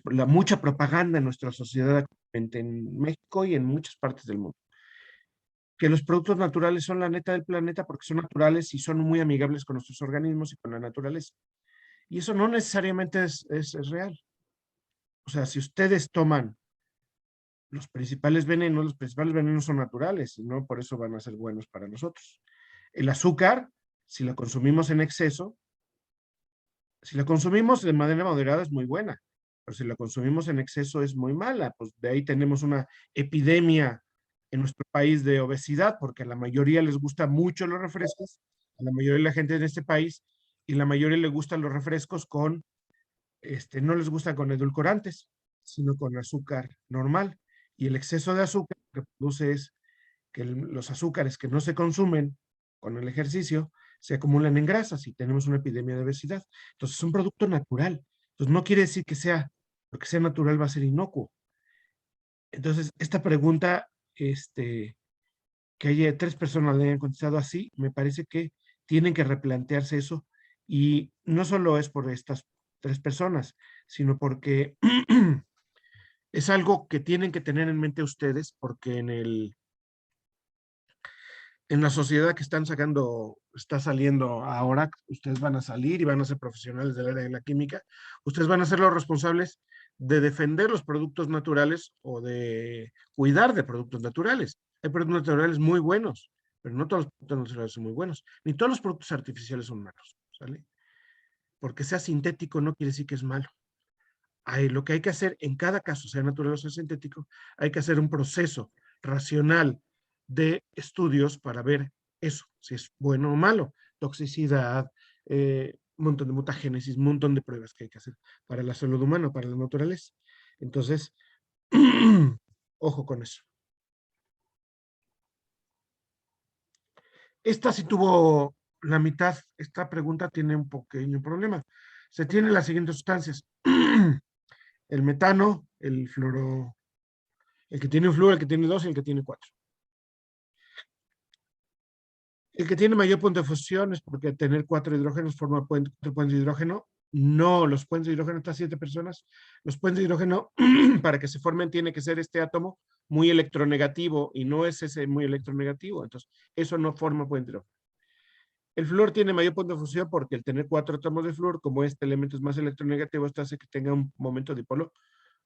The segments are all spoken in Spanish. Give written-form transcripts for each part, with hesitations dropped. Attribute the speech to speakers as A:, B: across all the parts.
A: la mucha propaganda en nuestra sociedad actualmente, en México y en muchas partes del mundo. Que los productos naturales son la neta del planeta porque son naturales y son muy amigables con nuestros organismos y con la naturaleza. Y eso no necesariamente es real. O sea, si ustedes toman los principales venenos son naturales y no por eso van a ser buenos para nosotros. El azúcar, si la consumimos en exceso, si la consumimos de manera moderada es muy buena, pero si la consumimos en exceso es muy mala. Pues de ahí tenemos una epidemia en nuestro país de obesidad, porque a la mayoría les gustan mucho los refrescos, a la mayoría de la gente en este país, y la mayoría le gustan los refrescos no les gusta con edulcorantes, sino con azúcar normal. Y el exceso de azúcar lo que produce es que los azúcares que no se consumen con el ejercicio se acumulan en grasas y tenemos una epidemia de obesidad. Entonces es un producto natural. Entonces no quiere decir que porque sea natural va a ser inocuo. Entonces esta pregunta, que haya 3 personas le hayan contestado así, me parece que tienen que replantearse eso y no solo es por estas 3 personas, sino porque es algo que tienen que tener en mente ustedes porque en la sociedad que está saliendo ahora, ustedes van a salir y van a ser profesionales del área de la química, ustedes van a ser los responsables de defender los productos naturales o de cuidar de productos naturales. Hay productos naturales muy buenos, pero no todos los productos naturales son muy buenos, ni todos los productos artificiales son malos, ¿sale? Porque sea sintético no quiere decir que es malo. Lo que hay que hacer en cada caso, sea natural o sea sintético, hay que hacer un proceso racional de estudios para ver eso, si es bueno o malo, toxicidad, un montón de mutagénesis, un montón de pruebas que hay que hacer para la salud humana, para la naturaleza. Entonces, ojo con eso. Esta sí tuvo la mitad, esta pregunta tiene un pequeño problema. Se tienen las siguientes sustancias. El metano, el que tiene un flúor, el que tiene 2 y el que tiene 4. El que tiene mayor punto de fusión es porque tener 4 hidrógenos forma 4 puentes de hidrógeno. No, los puentes de hidrógeno están 7 personas. Los puentes de hidrógeno, para que se formen, tiene que ser este átomo muy electronegativo y no es ese muy electronegativo. Entonces, eso no forma puente de hidrógeno. El flúor tiene mayor punto de fusión porque el tener 4 átomos de flúor, como este elemento es más electronegativo, esto hace que tenga un momento dipolo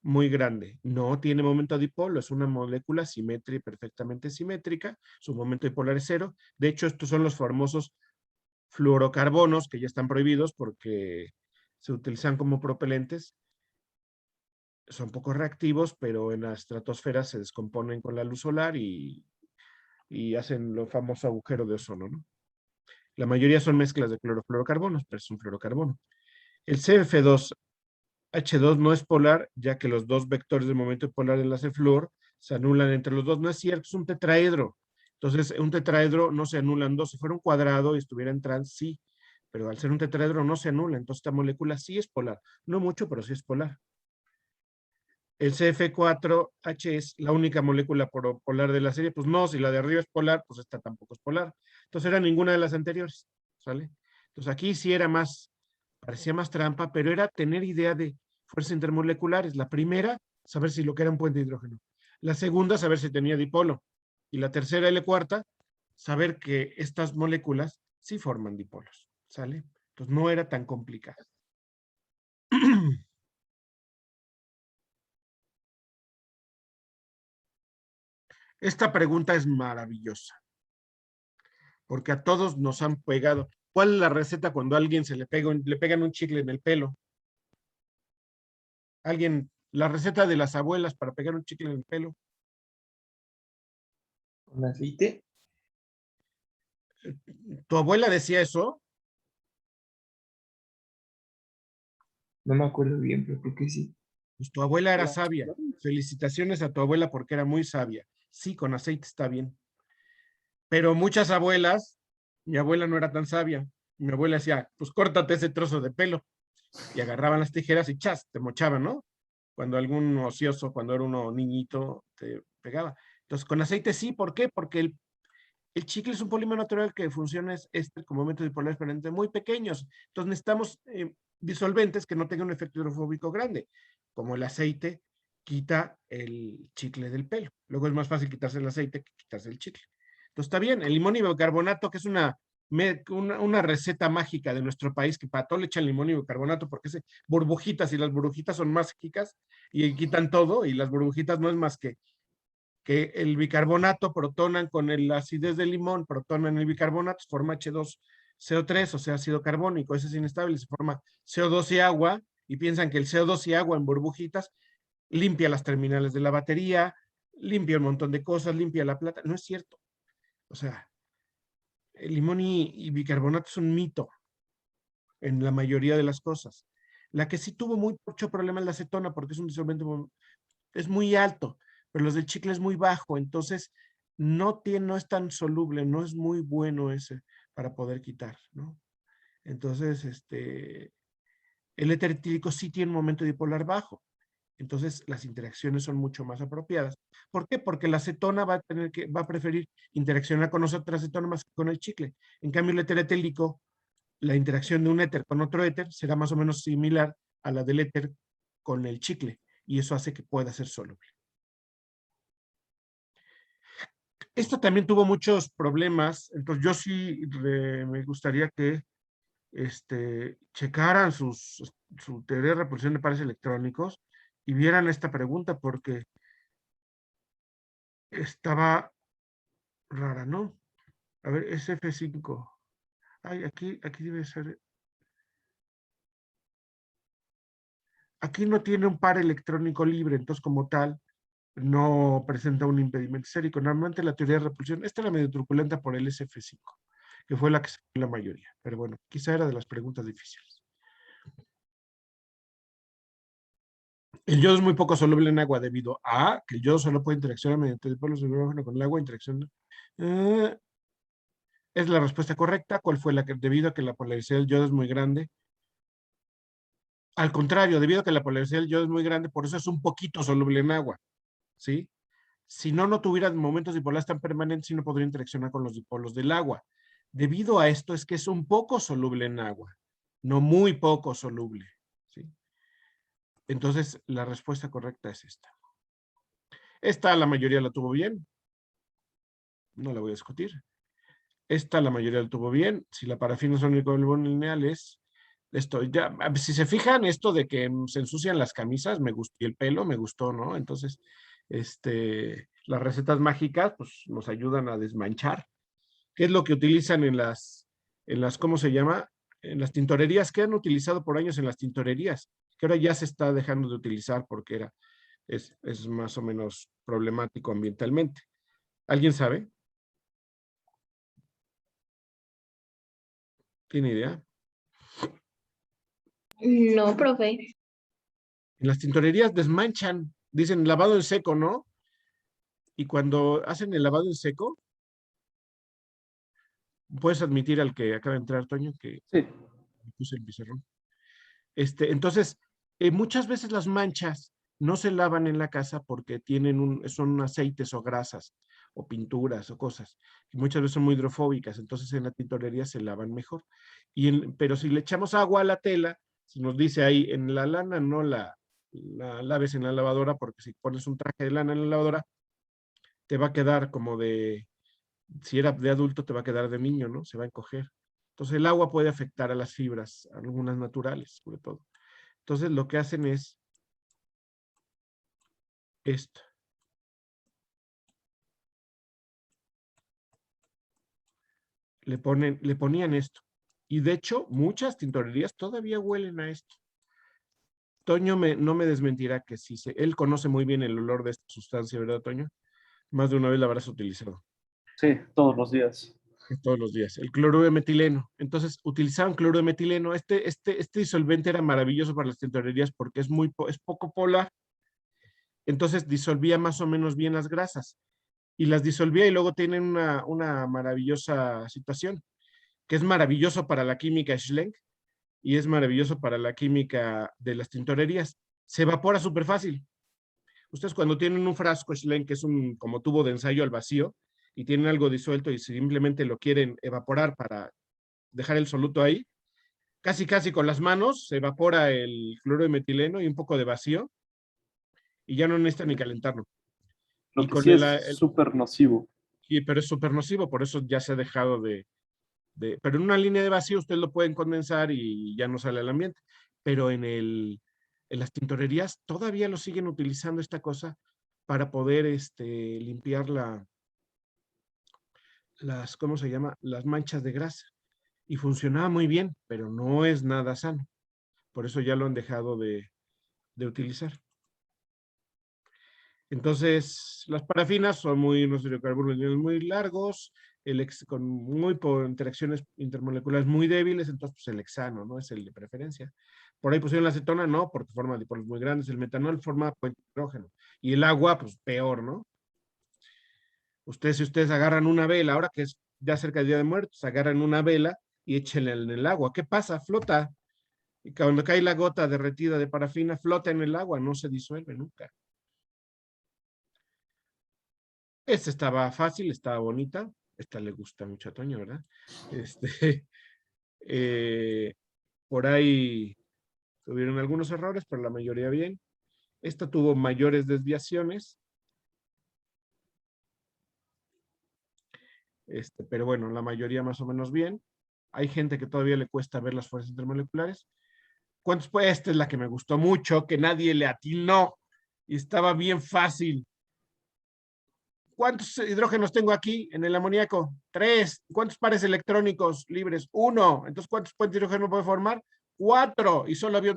A: muy grande. No tiene momento dipolo, es una molécula simétrica, perfectamente simétrica. Su momento dipolar es 0. De hecho, estos son los famosos fluorocarbonos que ya están prohibidos porque se utilizan como propelentes. Son poco reactivos, pero en la estratosfera se descomponen con la luz solar y hacen lo famoso agujero de ozono, ¿no? La mayoría son mezclas de clorofluorocarbonos, pero es un fluorocarbono. El CF2H2 no es polar, ya que los 2 vectores del momento polar del enlace flúor se anulan entre los dos. No es cierto, es un tetraedro. Entonces, un tetraedro no se anulan dos. Si fuera un cuadrado y estuviera en trans, sí. Pero al ser un tetraedro no se anula. Entonces, esta molécula sí es polar. No mucho, pero sí es polar. El CF4H es la única molécula polar de la serie. Pues no, si la de arriba es polar, pues esta tampoco es polar. Entonces, era ninguna de las anteriores. ¿Sale? Entonces, aquí sí era parecía más trampa, pero era tener idea de fuerzas intermoleculares. La primera, saber si lo que era un puente de hidrógeno. La segunda, saber si tenía dipolo. Y la tercera y la cuarta, saber que estas moléculas sí forman dipolos. ¿Sale? Entonces no era tan complicado. Esta pregunta es maravillosa, porque a todos nos han pegado. ¿Cuál es la receta cuando a alguien le pegan un chicle en el pelo? La receta de las abuelas para pegar un chicle en el pelo.
B: ¿Con aceite?
A: ¿Tu abuela decía eso?
B: No me acuerdo bien, pero creo que sí.
A: Pues tu abuela era sabia. Felicitaciones a tu abuela porque era muy sabia. Sí, con aceite está bien. Pero muchas abuelas, mi abuela no era tan sabia. Mi abuela decía, pues córtate ese trozo de pelo. Y agarraban las tijeras y chas, te mochaban, ¿no? Cuando algún ocioso, cuando era uno niñito, te pegaba. Entonces, con aceite sí, ¿por qué? Porque el chicle es un polímero natural que funciona como momentos dipolares permanentes muy pequeños. Entonces necesitamos disolventes que no tengan un efecto hidrofóbico grande, como el aceite quita el chicle del pelo. Luego es más fácil quitarse el aceite que quitarse el chicle. Entonces está bien, el limón y bicarbonato, que es una receta mágica de nuestro país, que para todo le echan limón y bicarbonato porque es burbujitas, y las burbujitas son mágicas y quitan todo, y las burbujitas no es más que el bicarbonato protonan con la acidez del limón, protonan el bicarbonato, forma H2CO3, o sea, ácido carbónico, ese es inestable, se forma CO2 y agua, y piensan que el CO2 y agua en burbujitas limpia las terminales de la batería, limpia un montón de cosas, limpia la plata. No es cierto. O sea, el limón y bicarbonato es un mito en la mayoría de las cosas. La que sí tuvo mucho problema es la acetona, porque es un disolvente es muy alto, pero los del chicle es muy bajo, entonces no es tan soluble, no es muy bueno ese para poder quitar, ¿no? Entonces, el éter etílico sí tiene un momento dipolar bajo, entonces las interacciones son mucho más apropiadas. ¿Por qué? Porque la acetona va a preferir interaccionar con otras acetona más que con el chicle. En cambio, el éter etílico, la interacción de un éter con otro éter será más o menos similar a la del éter con el chicle, y eso hace que pueda ser soluble. Esto también tuvo muchos problemas, entonces yo sí me gustaría que checaran su teoría de repulsión de pares electrónicos y vieran esta pregunta, porque estaba rara, ¿no? A ver, SF5. Ay, aquí debe ser. Aquí no tiene un par electrónico libre, entonces como tal no presenta un impedimento esférico. Normalmente la teoría de repulsión, esta era medio truculenta por el SF5, que fue la que se fue la mayoría, pero bueno, quizá era de las preguntas difíciles. El yodo es muy poco soluble en agua debido a que el yodo solo puede interaccionar mediante dipolos de hidrógeno con el agua. Es la respuesta correcta. ¿Cuál fue la que? Debido a que la polaricidad del yodo es muy grande. Al contrario, debido a que la polaricidad del yodo es muy grande, por eso es un poquito soluble en agua, ¿sí? Si no tuviera momentos dipolares tan permanentes, sí no podría interaccionar con los dipolos del agua. Debido a esto es que es un poco soluble en agua, no muy poco soluble, ¿sí? Entonces, la respuesta correcta es esta. Esta la mayoría la tuvo bien. No la voy a discutir. Esta la mayoría la tuvo bien. Si la parafina son lineales, esto ya, si se fijan, esto de que se ensucian las camisas, me gustó, y el pelo me gustó, ¿no? Entonces, las recetas mágicas, pues, nos ayudan a desmanchar. ¿Qué es lo que utilizan ¿cómo se llama? En las tintorerías, que han utilizado por años en las tintorerías, que ahora ya se está dejando de utilizar porque es más o menos problemático ambientalmente. ¿Alguien sabe? ¿Tiene idea?
C: No, profe.
A: En las tintorerías desmanchan, dicen lavado en seco, ¿no? Y cuando hacen el lavado en seco, puedes admitir al que acaba de entrar, Toño, que
D: Sí.
A: puse el pizarrón. Entonces, muchas veces las manchas no se lavan en la casa porque son aceites o grasas o pinturas o cosas, y muchas veces son muy hidrofóbicas, entonces en la tintorería se lavan mejor. Pero si le echamos agua a la tela, si nos dice ahí en la lana, no la laves en la lavadora, porque si pones un traje de lana en la lavadora, te va a quedar si era de adulto, te va a quedar de niño, ¿no? Se va a encoger. Entonces el agua puede afectar a las fibras, algunas naturales, sobre todo. Entonces lo que hacen es esto. Le ponían esto. Y de hecho, muchas tintorerías todavía huelen a esto. Toño no me desmentirá que sí, él conoce muy bien el olor de esta sustancia, ¿verdad, Toño? Más de una vez la habrás utilizado.
D: Sí, todos los días.
A: Todos los días. El cloruro de metileno. Entonces, utilizaban cloruro de metileno. Este disolvente era maravilloso para las tintorerías porque es poco polar. Entonces, disolvía más o menos bien las grasas. Y las disolvía, y luego tienen una maravillosa situación, que es maravilloso para la química Schlenk y es maravilloso para la química de las tintorerías. Se evapora súper fácil. Ustedes cuando tienen un frasco Schlenk, que es como tubo de ensayo al vacío, y tienen algo disuelto y simplemente lo quieren evaporar para dejar el soluto ahí, casi con las manos se evapora el cloruro de metileno y un poco de vacío y ya no necesita ni calentarlo.
D: Lo
A: Y
D: que
A: con
D: sí es súper nocivo.
A: pero es súper nocivo, por eso ya se ha dejado pero en una línea de vacío ustedes lo pueden condensar y ya no sale al ambiente. Pero en las tintorerías todavía lo siguen utilizando esta cosa para poder limpiar ¿cómo se llama? Las manchas de grasa. Y funcionaba muy bien, pero no es nada sano. Por eso ya lo han dejado de utilizar. Entonces, las parafinas son unos hidrocarburos muy largos, con interacciones intermoleculares muy débiles, entonces pues el hexano, ¿no? Es el de preferencia. Por ahí pusieron la acetona, no, porque forma dipolos muy grandes. El metanol forma puente hidrógeno. Y el agua, pues peor, ¿no? Si ustedes agarran una vela, ahora que es ya cerca del Día de Muertos, agarran una vela y échenla en el agua. ¿Qué pasa? Flota. Y cuando cae la gota derretida de parafina, flota en el agua, no se disuelve nunca. Esta estaba fácil, estaba bonita. Esta le gusta mucho a Toño, ¿verdad? Eh, por ahí tuvieron algunos errores, pero la mayoría bien. Esta tuvo mayores desviaciones. Pero bueno, la mayoría más o menos bien. Hay gente que todavía le cuesta ver las fuerzas intermoleculares. Esta es la que me gustó mucho, que nadie le atinó y estaba bien fácil. ¿Cuántos hidrógenos tengo aquí en el amoníaco? 3. ¿Cuántos pares electrónicos libres? 1. Entonces, ¿cuántos puentes de hidrógeno puede formar? 4. Y solo había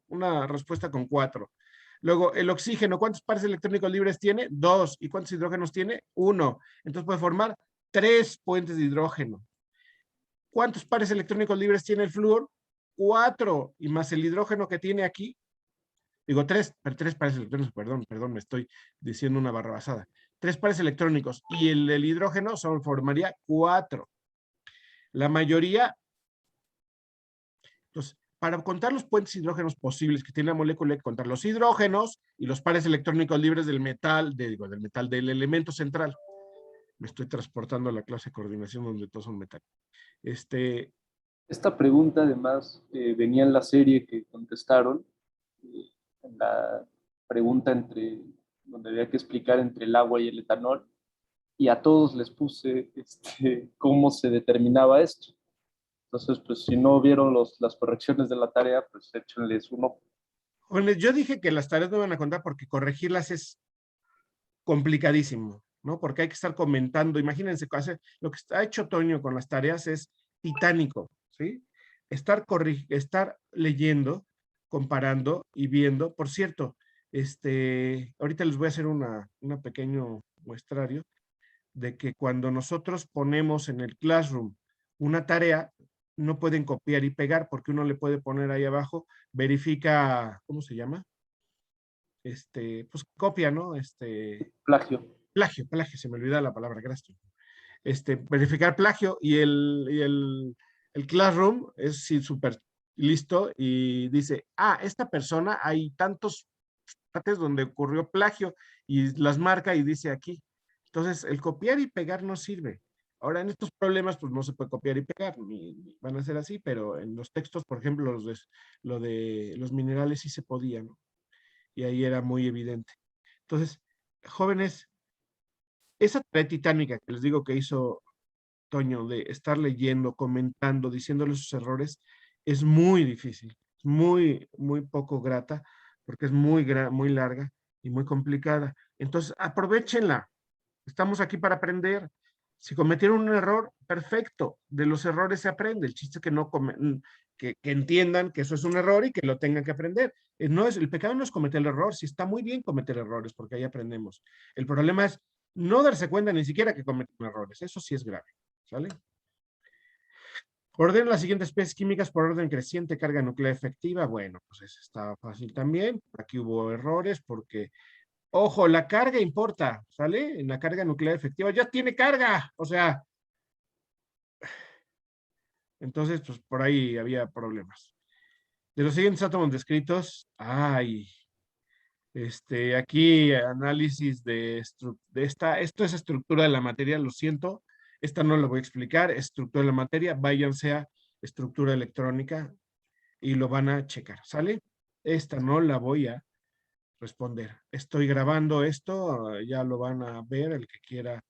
A: una respuesta con 4. Luego, el oxígeno, ¿cuántos pares electrónicos libres tiene? 2. ¿Y cuántos hidrógenos tiene? 1. Entonces puede formar 3 puentes de hidrógeno. ¿Cuántos pares electrónicos libres tiene el flúor? 4. Y más el hidrógeno que tiene aquí. Digo, 3 pares electrónicos, perdón, me estoy diciendo una barrabasada. 3 pares electrónicos y el hidrógeno formaría 4. La mayoría, entonces, para contar los puentes hidrógenos posibles que tiene la molécula, hay que contar los hidrógenos y los pares electrónicos libres del del elemento central. Me estoy transportando a la clase de coordinación donde todos son metal.
D: Esta pregunta además venía en la serie que contestaron, en la pregunta donde había que explicar entre el agua y el etanol, y a todos les puse cómo se determinaba esto. Entonces, pues si no vieron las correcciones de la tarea, pues échenles uno.
A: Jóvenes, yo dije que las tareas no van a contar porque corregirlas es complicadísimo, ¿no? Porque hay que estar comentando. Imagínense, lo que ha hecho Toño con las tareas es titánico, ¿sí? Estar leyendo, comparando y viendo. Por cierto, ahorita les voy a hacer una pequeño muestrario de que cuando nosotros ponemos en el Classroom una tarea, no pueden copiar y pegar porque uno le puede poner ahí abajo, verifica, ¿cómo se llama? Pues copia, ¿no?
D: Plagio.
A: Plagio, se me olvida la palabra, gracias. Verificar plagio y el Classroom es súper listo y dice, esta persona hay tantos partes donde ocurrió plagio y las marca y dice aquí. Entonces, el copiar y pegar no sirve. Ahora, en estos problemas, pues no se puede copiar y pegar, ni van a ser así, pero en los textos, por ejemplo, lo de los minerales sí se podía, ¿no? Y ahí era muy evidente. Entonces, jóvenes, esa tarea titánica que les digo que hizo Toño, de estar leyendo, comentando, diciéndole sus errores, es muy difícil, muy, muy poco grata, porque es muy larga y muy complicada. Entonces, aprovechenla. Estamos aquí para aprender. Si cometieron un error, perfecto. De los errores se aprende. El chiste es que entiendan que eso es un error y que lo tengan que aprender. El pecado no es cometer el error, sí está muy bien cometer errores, porque ahí aprendemos. El problema es no darse cuenta ni siquiera que cometen errores. Eso sí es grave. ¿Sale? Ordena las siguientes especies químicas por orden creciente, carga nuclear efectiva. Bueno, pues eso está fácil también. Aquí hubo errores porque, ojo, la carga importa, ¿sale? En la carga nuclear efectiva ya tiene carga, o sea, entonces, pues por ahí había problemas. De los siguientes átomos descritos, aquí análisis esto es estructura de la materia, lo siento, esta no la voy a explicar, estructura de la materia, váyanse a estructura electrónica y lo van a checar, ¿sale? Esta no la voy a responder. Estoy grabando esto, ya lo van a ver, el que quiera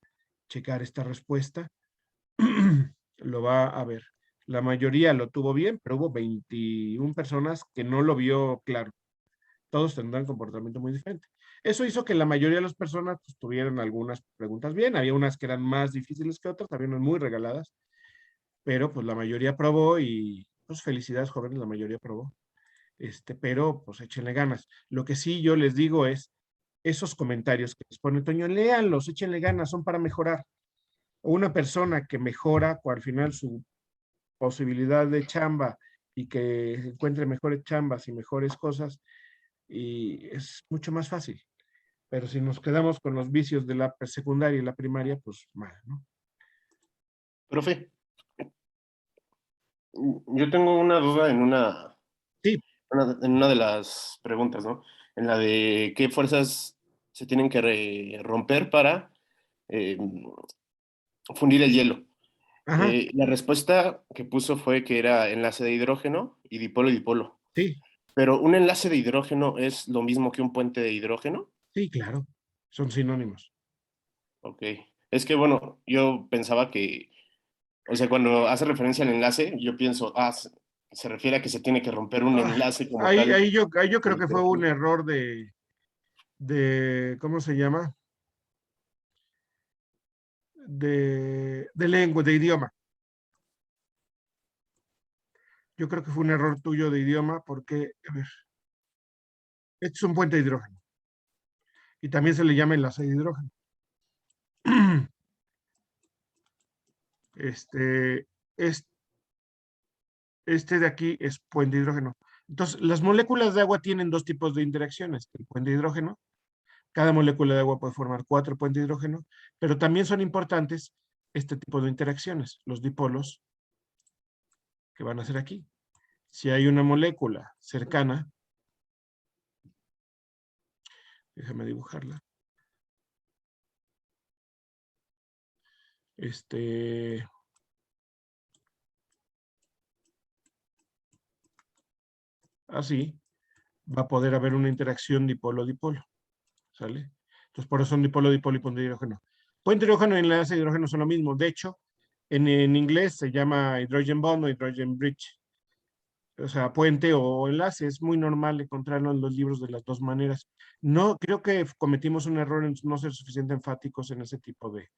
A: checar esta respuesta, lo va a ver. La mayoría lo tuvo bien, pero hubo 21 personas que no lo vio claro. Todos tendrán comportamiento muy diferente. Eso hizo que la mayoría de las personas pues, tuvieran algunas preguntas bien. Había unas que eran más difíciles que otras, había unas muy regaladas, pero pues la mayoría aprobó y pues felicidades jóvenes, la mayoría aprobó. Pero pues échenle ganas. Lo que sí yo les digo es, esos comentarios que les pone Toño, léanlos, échenle ganas, son para mejorar. O una persona que mejora, al final su posibilidad de chamba y que encuentre mejores chambas y mejores cosas, y es mucho más fácil. Pero si nos quedamos con los vicios de la secundaria y la primaria, pues mal, ¿no?
C: Profe, yo tengo una duda en
A: Sí.
C: en una de las preguntas, ¿no? En la de qué fuerzas se tienen que romper para eh, fundir el hielo.
A: Ajá,
C: La respuesta que puso fue que era enlace de hidrógeno y dipolo.
A: sí,
C: Pero un enlace de hidrógeno es lo mismo que un puente de hidrógeno.
A: sí, claro. Son sinónimos.
C: Ok. Es que, bueno, yo pensaba que, o sea, cuando hace referencia al enlace, yo pienso, se refiere a que se tiene que romper un enlace como
A: Ahí,
C: tal.
A: ahí yo creo
C: De
A: que fue un
C: hidrógeno.
A: error ¿cómo se llama? De lengua, de idioma. Yo creo que fue un error tuyo de idioma porque, a ver, este es un puente de hidrógeno. Y también se le llama enlace de hidrógeno. Este, es, este de aquí es puente de hidrógeno. Entonces, las moléculas de agua tienen dos tipos de interacciones. El puente de hidrógeno, cada molécula de agua puede formar 4 puentes de hidrógeno, pero también son importantes este tipo de interacciones, los dipolos que van a ser aquí. Si hay una molécula cercana, déjame dibujarla. Así, va a poder haber una interacción dipolo-dipolo, ¿sale? Entonces, por eso son dipolo-dipolo y puente de hidrógeno. Puente de hidrógeno y enlace de hidrógeno son lo mismo. De hecho, en inglés se llama hydrogen bond o hydrogen bridge. O sea, puente o enlace. Es muy normal encontrarlo en los libros de las dos maneras. No, creo que cometimos un error en no ser suficiente enfáticos en ese tipo de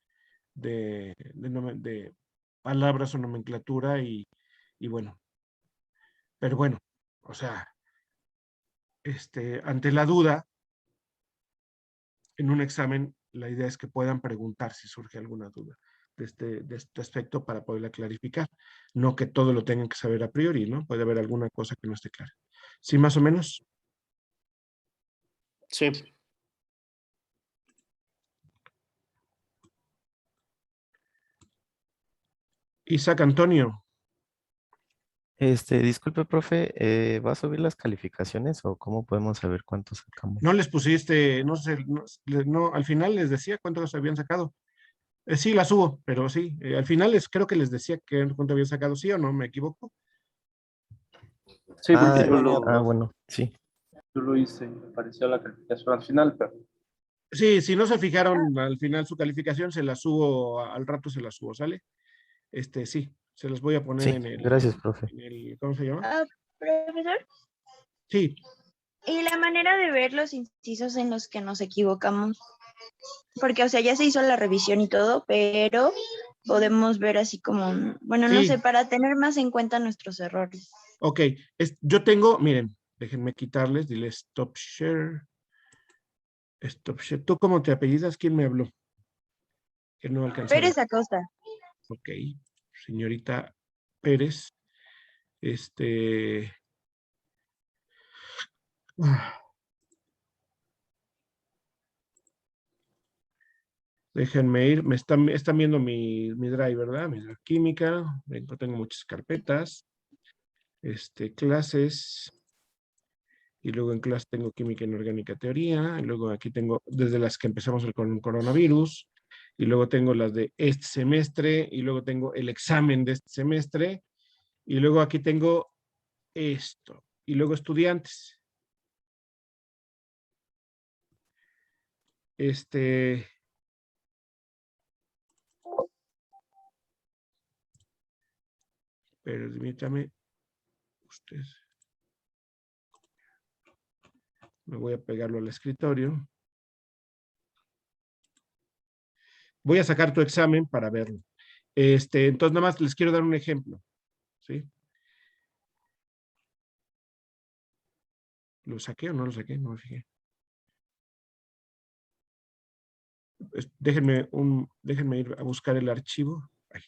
A: palabras o nomenclatura y bueno. Pero bueno, o sea, ante la duda, en un examen, la idea es que puedan preguntar si surge alguna duda de este aspecto para poderla clarificar. No que todo lo tengan que saber a priori, ¿no? Puede haber alguna cosa que no esté clara. ¿Sí, más o menos?
C: Sí.
A: Isaac Antonio.
E: Disculpe, profe, ¿va a subir las calificaciones o cómo podemos saber cuánto sacamos?
A: No les pusiste, no sé, no, al final les decía cuántos habían sacado. Sí, la subo, pero sí, al final creo que les decía cuánto habían sacado, ¿sí o no? ¿Me equivoco?
D: Sí, porque
E: Bueno, sí.
D: yo lo hice y me pareció la calificación al final, pero
A: Sí, si no se fijaron al final su calificación, se la subo, al rato se la subo, ¿sale? Sí, se las voy a poner
E: Sí,
A: en
E: gracias, profe.
A: ¿cómo se llama?
F: Profesor,
A: Sí,
F: y la manera de ver los incisos en los que nos equivocamos, porque, o sea, ya se hizo la revisión y todo, pero podemos ver así como, bueno, no
A: sí,
F: sé, para tener más en cuenta nuestros errores.
A: ok. Yo tengo, miren, déjenme quitarles, dile stop share. Stop share. ¿Tú cómo te apellidas? ¿Quién me habló? Que no alcanzó.
F: Pérez Acosta.
A: Ok, señorita Pérez. Ah, déjenme ir. Están viendo mi drive, ¿verdad? Mi drive química. Tengo muchas carpetas. Clases. Y luego en clase tengo química inorgánica teoría. Y luego aquí tengo desde las que empezamos con coronavirus. Y luego tengo las de este semestre. Y luego tengo el examen de este semestre. Y luego aquí tengo esto. Y luego estudiantes. Permítame. Usted. Me voy a pegarlo al escritorio. Voy a sacar tu examen para verlo. Entonces, nada más les quiero dar un ejemplo. ¿Sí? ¿Lo saqué o no lo saqué? No me fijé. Déjenme ir a buscar el archivo. Ay.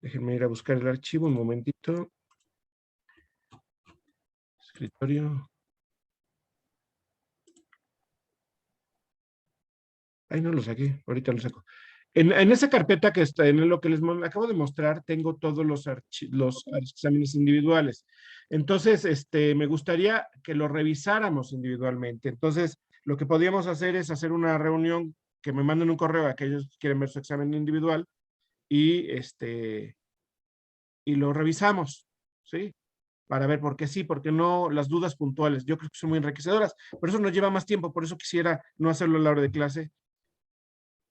A: Déjenme ir a buscar el archivo un momentito. Escritorio. Ay, no lo saqué. Ahorita lo saco. En esa carpeta que está, en lo que les acabo de mostrar, tengo todos los exámenes individuales. Entonces, me gustaría que lo revisáramos individualmente. Entonces, lo que podríamos hacer es hacer una reunión, que me manden un correo a aquellos que quieren ver su examen individual y, y lo revisamos, ¿sí? Para ver por qué sí, por qué no, las dudas puntuales. Yo creo que son muy enriquecedoras. Por eso nos lleva más tiempo, por eso quisiera no hacerlo a la hora de clase,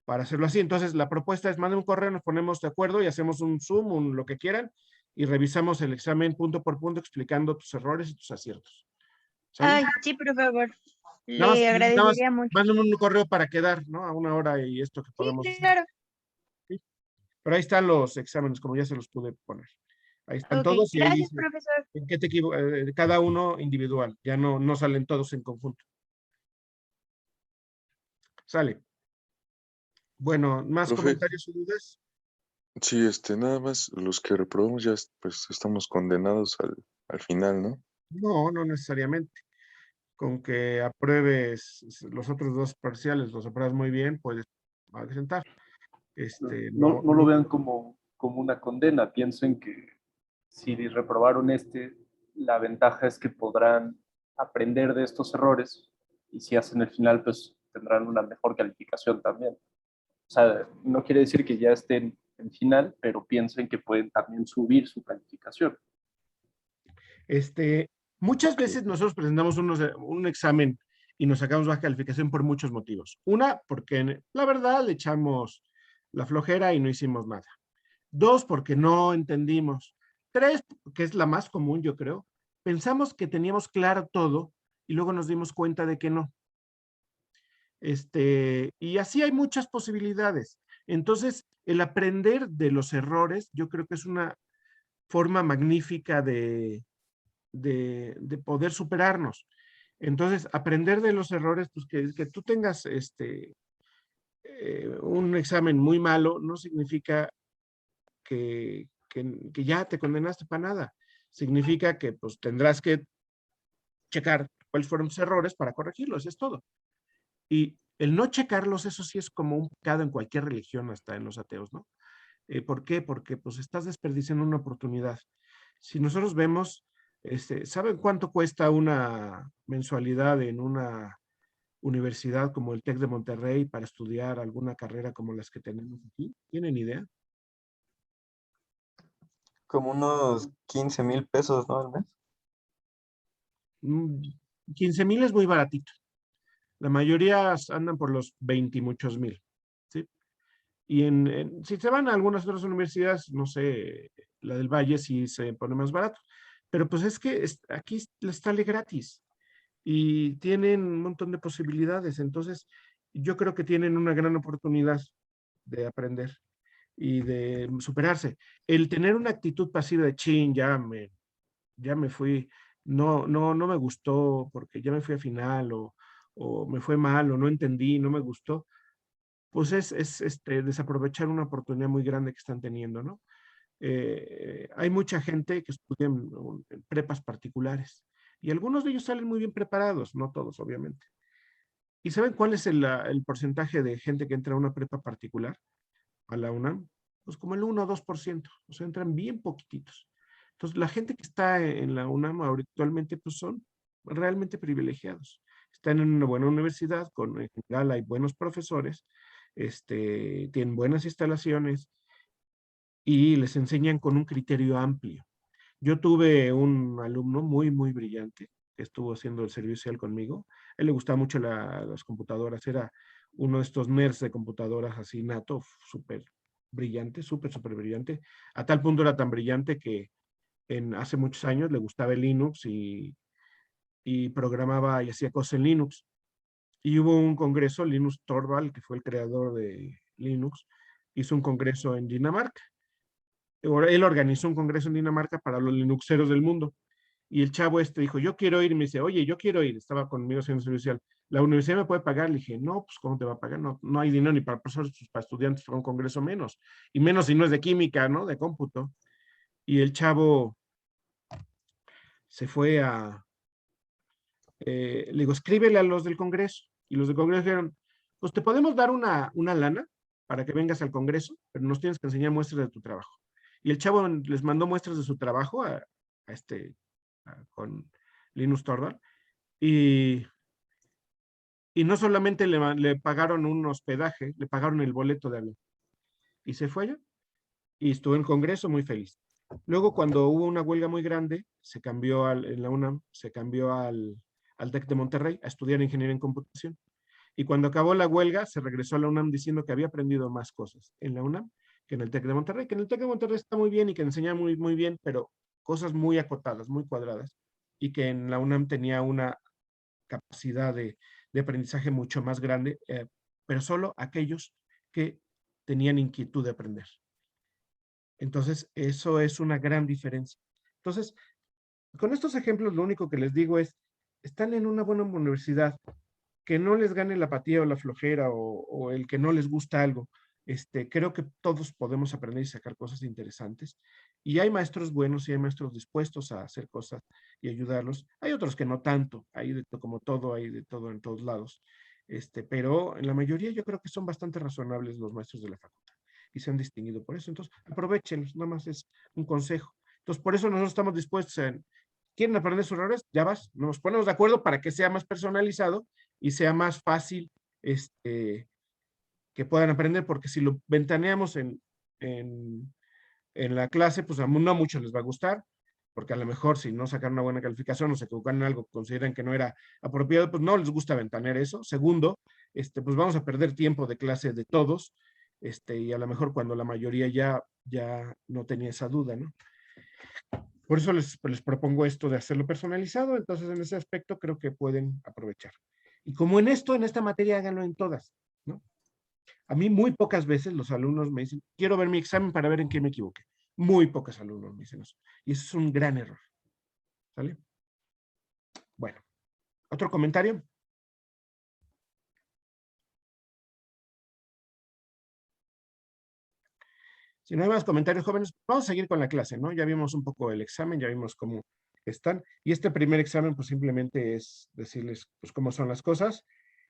A: para hacerlo así. Entonces, la propuesta es manden un correo, nos ponemos de acuerdo y hacemos un Zoom, lo que quieran, y revisamos el examen punto por punto explicando tus errores y tus aciertos. ¿Sale?
F: Ay, sí, por favor.
A: Nada
F: Le
A: más
F: agradecería mucho.
A: manden un correo para quedar, ¿no? A una hora y esto que
F: Sí,
A: podemos hacer.
F: claro.
A: ¿Sí? Pero ahí están los exámenes, como ya se los pude poner. Ahí están
F: Ok,
A: todos y ahí
F: gracias,
A: dice
F: profesor.
A: en qué te cada uno individual, ya no salen todos en conjunto. Sale. Bueno, ¿más
G: Profe,
A: comentarios o dudas?
G: sí, nada más los que reprobamos ya pues estamos condenados al final, ¿no?
A: No, no necesariamente. Con que apruebes los otros dos parciales, los apruebas muy bien, puedes presentar.
D: No lo vean como una condena, piensen que si reprobaron la ventaja es que podrán aprender de estos errores y si hacen el final, pues tendrán una mejor calificación también. O sea, no quiere decir que ya estén en final, pero piensen que pueden también subir su calificación.
A: Muchas veces nosotros presentamos un examen y nos sacamos baja calificación por muchos motivos. Una, porque la verdad le echamos la flojera y no hicimos nada. Dos, porque no entendimos. Tres, que es la más común, yo creo, pensamos que teníamos claro todo y luego nos dimos cuenta de que no. Y así hay muchas posibilidades. Entonces, el aprender de los errores, yo creo que es una forma magnífica de poder superarnos. Entonces, aprender de los errores, pues que tú tengas un examen muy malo, no significa que ya te condenaste para nada. Significa que pues tendrás que checar cuáles fueron tus errores para corregirlos, es todo. Y el no checarlos, eso sí es como un pecado en cualquier religión, hasta en los ateos, ¿no? ¿Por qué? Porque pues estás desperdiciando una oportunidad. Si nosotros vemos, ¿saben cuánto cuesta una mensualidad en una universidad como el TEC de Monterrey para estudiar alguna carrera como las que tenemos aquí? ¿Tienen idea?
H: Como unos 15,000 pesos, ¿no? Al mes.
A: 15,000 es muy baratito. La mayoría andan por los 20 y muchos mil. ¿Sí? Y si se van a algunas otras universidades, no sé, la del Valle sí se pone más barato. Pero pues es que aquí les sale gratis y tienen un montón de posibilidades. Entonces, yo creo que tienen una gran oportunidad de aprender y de superarse. El tener una actitud pasiva de chin, ya me fui, no me gustó porque ya me fui a final o me fue mal o no entendí, no me gustó, pues es desaprovechar una oportunidad muy grande que están teniendo, ¿no? Hay mucha gente que estudia en prepas particulares y algunos de ellos salen muy bien preparados, no todos, obviamente. ¿Y saben cuál es el porcentaje de gente que entra a una prepa particular, a la UNAM? Pues como el 1 o 2%, o sea, entran bien poquititos. Entonces, la gente que está en la UNAM actualmente, pues son realmente privilegiados. Están en una buena universidad, en general hay buenos profesores, tienen buenas instalaciones y les enseñan con un criterio amplio. Yo tuve un alumno muy, muy brillante que estuvo haciendo el servicio social conmigo. A él le gustaba mucho las computadoras, era uno de estos nerds de computadoras así nato, súper brillante, súper brillante. A tal punto era tan brillante que hace muchos años le gustaba el Linux y programaba y hacía cosas en Linux. Y hubo un congreso, Linus Torvald, que fue el creador de Linux, hizo un congreso en Dinamarca. Él organizó un congreso en Dinamarca para los linuxeros del mundo. Y el chavo dijo, yo quiero ir. Y me dice, oye, yo quiero ir. Estaba conmigo haciendo servicio social. ¿La universidad me puede pagar? Le dije, no, pues ¿cómo te va a pagar? No, no hay dinero ni para profesores, pues, para estudiantes, para un congreso menos. Y menos si no es de química, ¿no? De cómputo. Y el chavo se fue le digo, escríbele a los del congreso. Y los del congreso dijeron, pues te podemos dar una lana para que vengas al congreso, pero nos tienes que enseñar muestras de tu trabajo. Y el chavo les mandó muestras de su trabajo con Linus Torvald. Y no solamente le pagaron un hospedaje, le pagaron el boleto de avión. Y se fue allá. Y estuvo en el congreso muy feliz. Luego, cuando hubo una huelga muy grande, se cambió en la UNAM, se cambió al TEC de Monterrey a estudiar ingeniería en computación. Y cuando acabó la huelga, se regresó a la UNAM diciendo que había aprendido más cosas en la UNAM que en el TEC de Monterrey, que en el TEC de Monterrey está muy bien y que enseña muy, muy bien, pero cosas muy acotadas, muy cuadradas, y que en la UNAM tenía una capacidad de aprendizaje mucho más grande, pero solo aquellos que tenían inquietud de aprender. Entonces, eso es una gran diferencia. Entonces, con estos ejemplos, lo único que les digo es, están en una buena universidad, que no les gane la apatía o la flojera o el que no les gusta algo. Creo que todos podemos aprender y sacar cosas interesantes. Y hay maestros buenos y hay maestros dispuestos a hacer cosas y ayudarlos. Hay otros que no tanto, como todo, hay de todo en todos lados. Pero en la mayoría yo creo que son bastante razonables los maestros de la facultad y se han distinguido por eso. Entonces, aprovechenlos, nada más es un consejo. Entonces, por eso nosotros estamos dispuestos en, ¿quieren aprender sus errores? Ya vas, nos ponemos de acuerdo para que sea más personalizado y sea más fácil que puedan aprender, porque si lo ventaneamos en la clase, pues no a muchos les va a gustar, porque a lo mejor si no sacan una buena calificación o se equivocan en algo, consideran que no era apropiado, pues no les gusta ventanear eso. Segundo, pues vamos a perder tiempo de clase de todos, y a lo mejor cuando la mayoría ya no tenía esa duda, ¿no? Por eso les propongo esto de hacerlo personalizado, entonces en ese aspecto creo que pueden aprovechar. Y como en esta materia, háganlo en todas, ¿no? A mí muy pocas veces los alumnos me dicen, quiero ver mi examen para ver en qué me equivoqué. Muy pocos alumnos me dicen eso. Y eso es un gran error. ¿Sale? Bueno, ¿otro comentario? Si no hay más comentarios, jóvenes, vamos a seguir con la clase, ¿no? Ya vimos un poco el examen, ya vimos cómo están. Y este primer examen, pues simplemente es decirles, pues, cómo son las cosas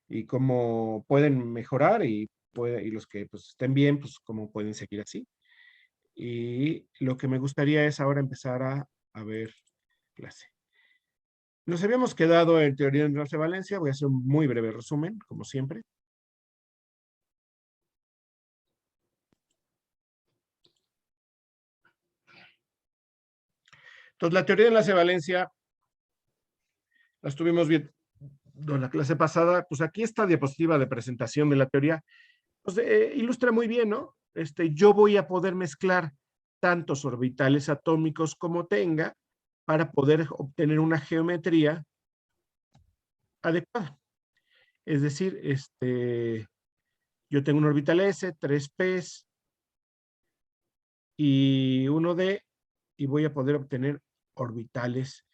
A: y cómo pueden mejorar y los que pues estén bien, pues cómo pueden seguir así. Y lo que me gustaría es ahora empezar a ver clase. Nos habíamos quedado en teoría de enlace de valencia. Voy a hacer un muy breve resumen, como siempre. Entonces, la teoría de enlace de valencia la estuvimos viendo en la clase pasada. Pues aquí esta diapositiva de presentación de la teoría pues, ilustra muy bien, ¿no? Yo voy a poder mezclar tantos orbitales atómicos como tenga para poder obtener una geometría adecuada. Es decir, yo tengo un orbital S, 3 P's y 1D, y voy a poder obtener orbitales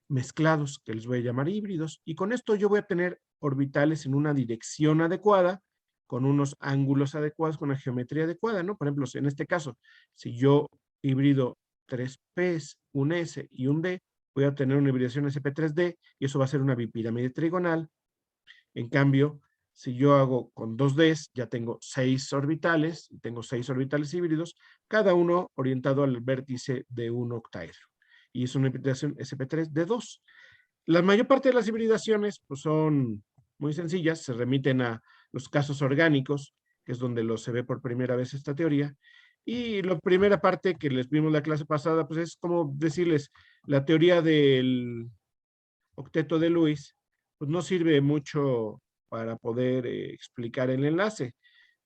A: mezclados, que les voy a llamar híbridos, y con esto yo voy a tener orbitales en una dirección adecuada, con unos ángulos adecuados, con una geometría adecuada, ¿no? Por ejemplo, en este caso, si yo hibrido 3 P's, un S y un D, voy a tener una hibridación SP3D, y eso va a ser una bipirámide trigonal. En cambio, si yo hago con 2 Ds, ya tengo 6 orbitales, y tengo 6 orbitales híbridos, cada uno orientado al vértice de un octaedro. Y es una hibridación SP3 de 2. La mayor parte de las hibridaciones pues, son muy sencillas, se remiten a los casos orgánicos, que es donde se ve por primera vez esta teoría, Y la primera parte que les vimos la clase pasada, pues es como decirles, la teoría del octeto de Lewis, pues no sirve mucho para poder explicar el enlace,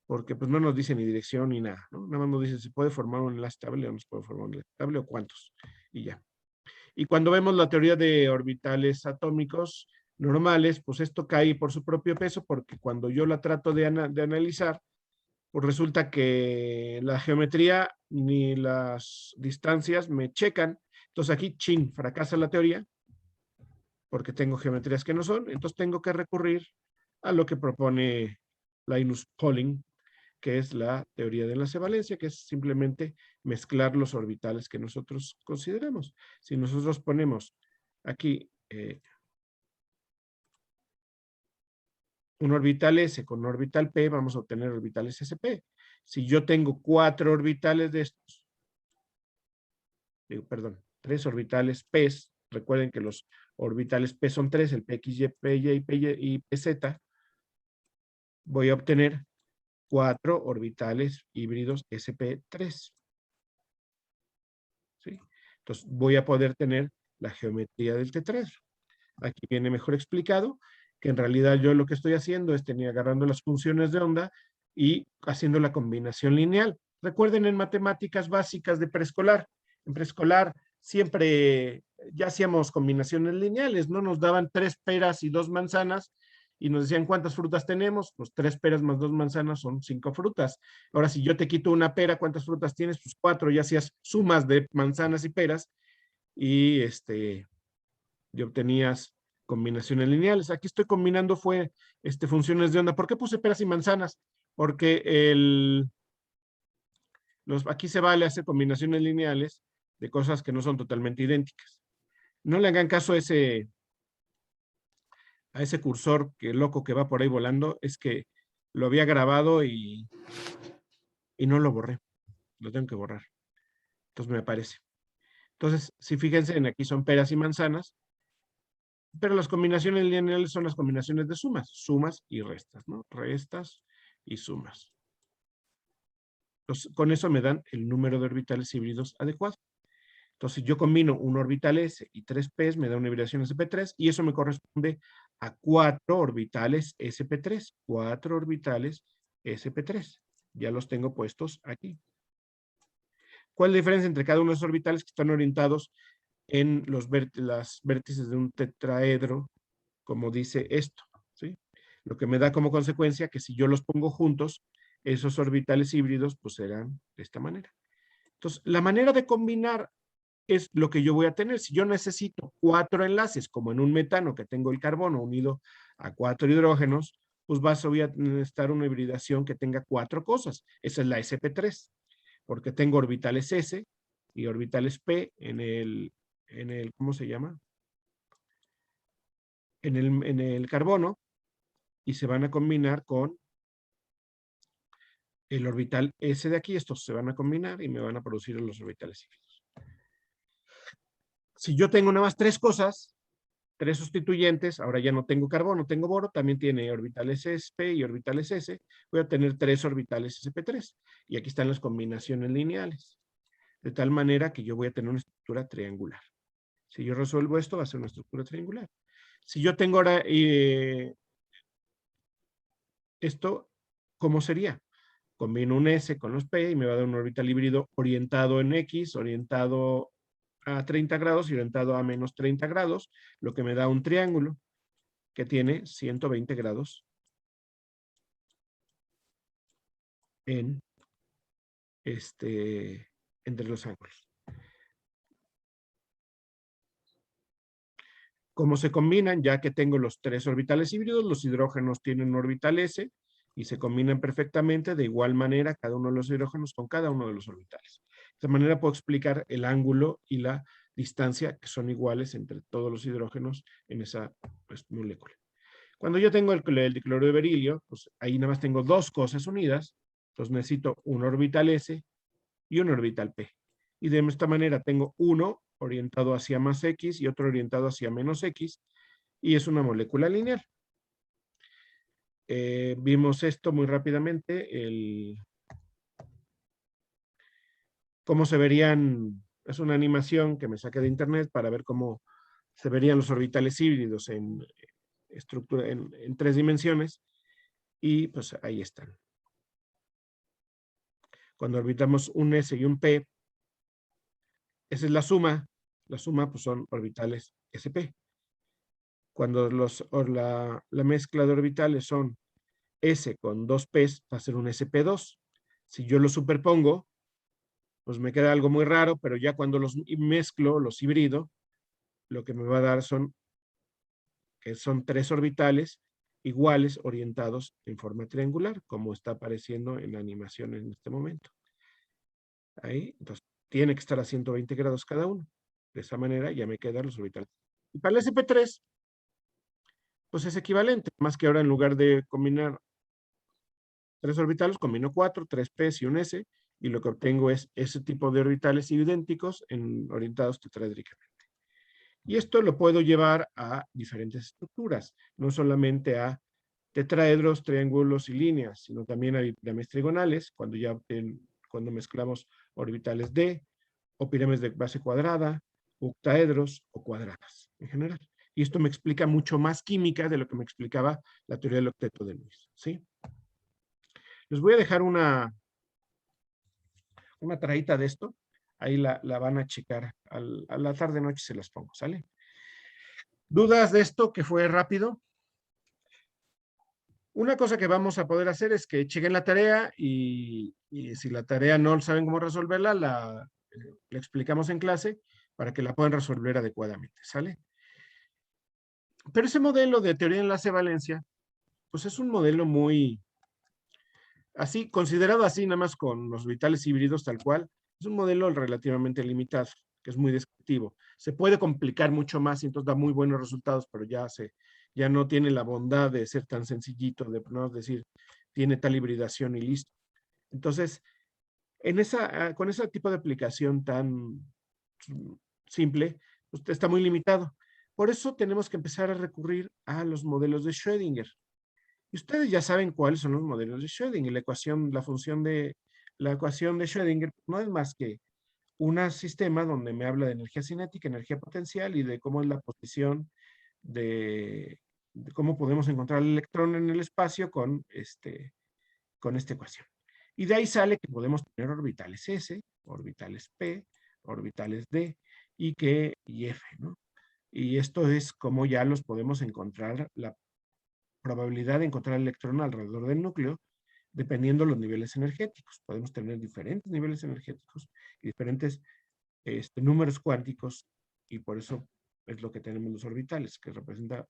A: porque pues no nos dice ni dirección ni nada, ¿no? Nada más nos dice si puede formar un enlace estable o no se puede formar un enlace estable o cuántos, y ya. Y cuando vemos la teoría de orbitales atómicos normales, pues esto cae por su propio peso, porque cuando yo la trato de analizar, pues resulta que la geometría ni las distancias me checan. Entonces aquí, chin, fracasa la teoría, porque tengo geometrías que no son, entonces tengo que recurrir a lo que propone Linus Pauling, que es la teoría de enlace valencia, que es simplemente mezclar los orbitales que nosotros consideramos. Si nosotros ponemos aquí un orbital S con un orbital P, vamos a obtener orbitales SP. Si yo tengo 4 orbitales de estos, perdón, 3 orbitales P, recuerden que los orbitales P son 3, el PXY, PY y PZ, voy a obtener 4 orbitales híbridos SP3. ¿Sí? Entonces voy a poder tener la geometría del tetraedro. Aquí viene mejor explicado que en realidad yo lo que estoy haciendo es agarrando las funciones de onda y haciendo la combinación lineal. Recuerden en matemáticas básicas de preescolar. En preescolar siempre ya hacíamos combinaciones lineales, ¿no? Nos daban 3 peras y 2 manzanas y nos decían cuántas frutas tenemos, pues 3 peras más 2 manzanas son 5 frutas. Ahora, si yo te quito una pera, ¿cuántas frutas tienes? Pues 4, ya hacías sumas de manzanas y peras y obtenías combinaciones lineales. Aquí estoy combinando funciones de onda. ¿Por qué puse peras y manzanas? Porque aquí se vale hacer combinaciones lineales de cosas que no son totalmente idénticas. No le hagan caso a ese cursor que loco que va por ahí volando, es que lo había grabado y no lo borré. Lo tengo que borrar. Entonces me aparece. Entonces, si fíjense, en aquí son peras y manzanas, pero las combinaciones lineales son las combinaciones de sumas y restas, ¿no? Restas y sumas. Entonces, con eso me dan el número de orbitales híbridos adecuado. Entonces, yo combino un orbital S y 3 P, me da una hibridación SP3, y eso me corresponde a 4 orbitales SP3. 4 orbitales SP3. Ya los tengo puestos aquí. ¿Cuál es la diferencia entre cada uno de esos orbitales que están orientados en las vértices de un tetraedro, como dice esto? ¿Sí? Lo que me da como consecuencia que si yo los pongo juntos, esos orbitales híbridos pues serán de esta manera. Entonces, la manera de combinar es lo que yo voy a tener. Si yo necesito 4 enlaces, como en un metano que tengo el carbono unido a 4 hidrógenos, pues voy a necesitar una hibridación que tenga 4 cosas. Esa es la SP3, porque tengo orbitales S y orbitales P en el ¿cómo se llama? En el carbono, y se van a combinar con el orbital S de aquí. Estos se van a combinar y me van a producir los orbitales híbridos. Si yo tengo nada más 3 cosas, 3 sustituyentes, ahora ya no tengo carbono, tengo boro, también tiene orbitales SP y orbitales S, voy a tener 3 orbitales SP3. Y aquí están las combinaciones lineales. De tal manera que yo voy a tener una estructura triangular. Si yo resuelvo esto, va a ser una estructura triangular. Si yo tengo ahora esto, ¿cómo sería? Combino un S con los P y me va a dar un orbital híbrido orientado en X, orientado a 30 grados y orientado a menos 30 grados, lo que me da un triángulo que tiene 120 grados entre los ángulos. ¿Cómo se combinan? Ya que tengo los 3 orbitales híbridos, los hidrógenos tienen un orbital S y se combinan perfectamente de igual manera cada uno de los hidrógenos con cada uno de los orbitales. De esta manera puedo explicar el ángulo y la distancia que son iguales entre todos los hidrógenos en esa molécula. Cuando yo tengo el dicloruro de berilio, pues ahí nada más tengo 2 cosas unidas, entonces necesito un orbital S y un orbital P. Y de esta manera tengo uno orientado hacia más X y otro orientado hacia menos X, y es una molécula lineal. Vimos esto muy rápidamente cómo se verían, es una animación que me saqué de internet para ver cómo se verían los orbitales híbridos en estructura, en 3 dimensiones, y pues ahí están. Cuando orbitamos un S y un P, esa es la suma pues son orbitales SP. Cuando la mezcla de orbitales son S con 2 P's, va a ser un SP2. Si yo los superpongo, pues me queda algo muy raro, pero ya cuando los mezclo, los hibrido, lo que me va a dar son 3 orbitales iguales orientados en forma triangular, como está apareciendo en la animación en este momento. Ahí, entonces, tiene que estar a 120 grados cada uno. De esa manera ya me quedan los orbitales. Y para el SP3, pues es equivalente, más que ahora en lugar de combinar 3 orbitales, combino 4, 3 P's y un S, y lo que obtengo es ese tipo de orbitales idénticos orientados tetraédricamente. Y esto lo puedo llevar a diferentes estructuras, no solamente a tetraedros, triángulos y líneas, sino también a pirámides trigonales, cuando mezclamos orbitales D, o pirámides de base cuadrada, octaedros o cuadradas en general. Y esto me explica mucho más química de lo que me explicaba la teoría del octeto de Lewis, ¿sí? Les voy a dejar una trajita de esto. Ahí la van a checar. A la tarde-noche se las pongo, ¿sale? ¿Dudas de esto que fue rápido? Una cosa que vamos a poder hacer es que chequen la tarea y si la tarea no saben cómo resolverla, la explicamos en clase para que la puedan resolver adecuadamente, ¿sale? Pero ese modelo de teoría de enlace-valencia, pues es un modelo muy, así, considerado así, nada más con los orbitales híbridos tal cual, es un modelo relativamente limitado, que es muy descriptivo. Se puede complicar mucho más y entonces da muy buenos resultados, pero ya no tiene la bondad de ser tan sencillito, de no decir, tiene tal hibridación y listo. Entonces, con ese tipo de aplicación tan simple, pues está muy limitado. Por eso tenemos que empezar a recurrir a los modelos de Schrödinger. Y ustedes ya saben cuáles son los modelos de Schrödinger. La ecuación de Schrödinger no es más que un sistema donde me habla de energía cinética, energía potencial y de cómo es la posición de cómo podemos encontrar el electrón en el espacio con esta ecuación. Y de ahí sale que podemos tener orbitales S, orbitales P, orbitales D y F, ¿no? Y esto es como ya los podemos encontrar, la probabilidad de encontrar el electrón alrededor del núcleo, dependiendo de los niveles energéticos. Podemos tener diferentes niveles energéticos y diferentes números cuánticos, y por eso es lo que tenemos los orbitales, que representa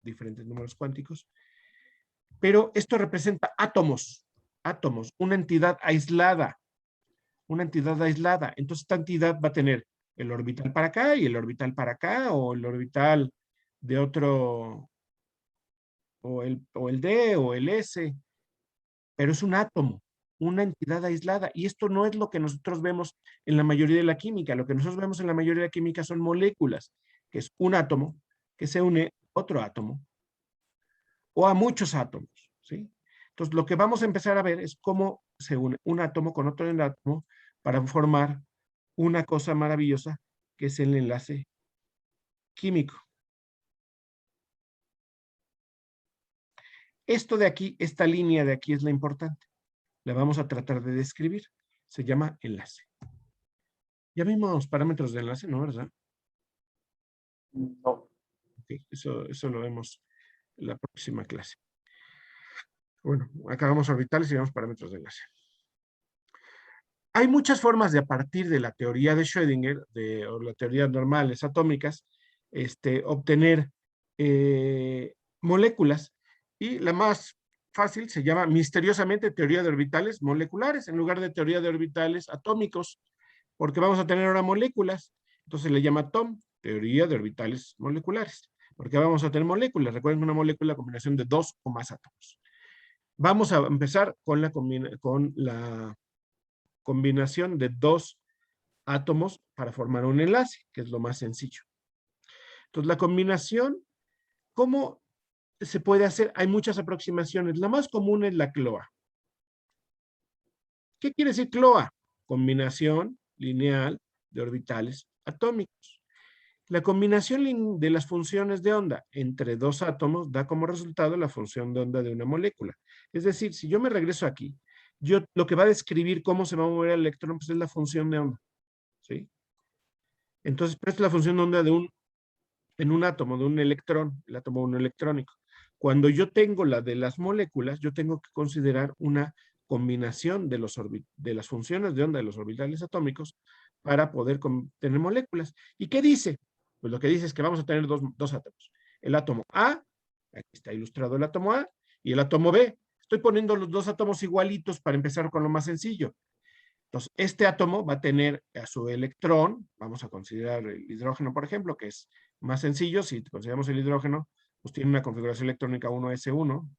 A: diferentes números cuánticos. Pero esto representa átomos, una entidad aislada, Entonces esta entidad va a tener el orbital para acá y el orbital para acá, o el orbital de otro, o el D o el S, pero es un átomo, una entidad aislada, y esto no es lo que nosotros vemos en la mayoría de la química. Lo que nosotros vemos en la mayoría de la química son moléculas, que es un átomo que se une a otro átomo, o a muchos átomos, ¿sí? Entonces, lo que vamos a empezar a ver es cómo se une un átomo con otro átomo para formar una cosa maravillosa, que es el enlace químico. Esto de aquí, esta línea de aquí es la importante. La vamos a tratar de describir. Se llama enlace. Ya vimos parámetros de enlace, ¿no? ¿Verdad?
D: No.
A: Okay, eso lo vemos en la próxima clase. Bueno, acabamos orbitales y vemos parámetros de enlace. Hay muchas formas de, a partir de la teoría de Schrödinger, o la teoría normales atómicas, obtener moléculas, y la más fácil se llama misteriosamente teoría de orbitales moleculares, en lugar de teoría de orbitales atómicos, porque vamos a tener ahora moléculas, entonces le llama TOM, teoría de orbitales moleculares, porque vamos a tener moléculas. Recuerden que una molécula es la combinación de 2 o más átomos. Vamos a empezar con la combinación de 2 átomos para formar un enlace, que es lo más sencillo. Entonces, la combinación, ¿cómo se puede hacer? Hay muchas aproximaciones. La más común es la CLOA. ¿Qué quiere decir CLOA? Combinación lineal de orbitales atómicos. La combinación de las funciones de onda entre dos átomos da como resultado la función de onda de una molécula. Es decir, si yo me regreso aquí, lo que va a describir cómo se va a mover el electrón, pues es la función de onda. ¿Sí? Entonces, esta es la función de onda en un átomo, de un electrón, el átomo uno electrónico. Cuando yo tengo la de las moléculas, yo tengo que considerar una combinación de las funciones de onda de los orbitales atómicos para poder tener moléculas. ¿Y qué dice? Pues lo que dice es que vamos a tener dos átomos. El átomo A, aquí está ilustrado el átomo A, y el átomo B. Estoy poniendo los dos átomos igualitos para empezar con lo más sencillo. Entonces, este átomo va a tener a su electrón, vamos a considerar el hidrógeno, por ejemplo, que es más sencillo. Si consideramos el hidrógeno, pues tiene una configuración electrónica 1s1.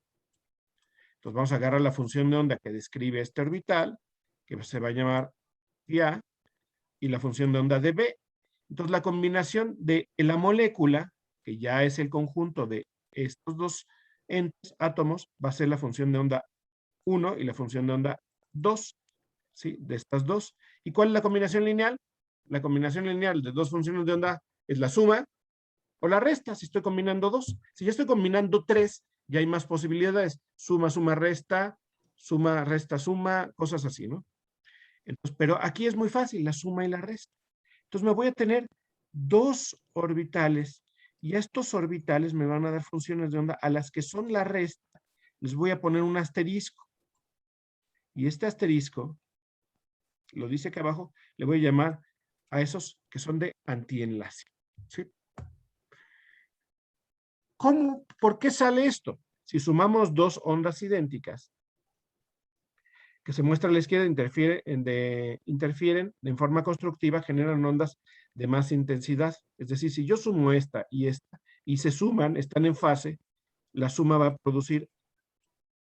A: Entonces vamos a agarrar la función de onda que describe este orbital, que se va a llamar A, y la función de onda de B. Entonces la combinación de la molécula, que ya es el conjunto de estos dos átomos, va a ser la función de onda 1 y la función de onda 2, ¿sí? De estas dos. ¿Y cuál es la combinación lineal? La combinación lineal de dos funciones de onda es la suma o la resta, si estoy combinando dos. Si ya estoy combinando tres, ya hay más posibilidades. Suma, suma, resta, suma, cosas así, ¿no? Entonces, pero aquí es muy fácil, la suma y la resta. Entonces me voy a tener dos orbitales y a estos orbitales me van a dar funciones de onda a las que son la resta. Les voy a poner un asterisco. Y este asterisco, lo dice aquí abajo, le voy a llamar a esos que son de antienlace. ¿Sí? ¿Por qué sale esto? Si sumamos dos ondas idénticas que se muestra a la izquierda, interfieren en forma constructiva, generan ondas de más intensidad. Es decir, si yo sumo esta y se suman, están en fase, la suma va a producir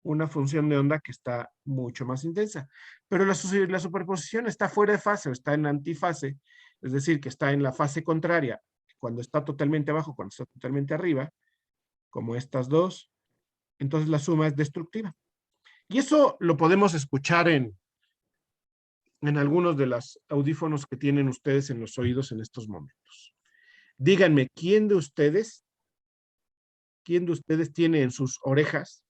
A: una función de onda que está mucho más intensa. Pero la superposición está fuera de fase o está en antifase, es decir, que está en la fase contraria, cuando está totalmente abajo, cuando está totalmente arriba, como estas dos, entonces la suma es destructiva. Y eso lo podemos escuchar en algunos de los audífonos que tienen ustedes en los oídos en estos momentos. Díganme, ¿quién de ustedes tiene en sus orejas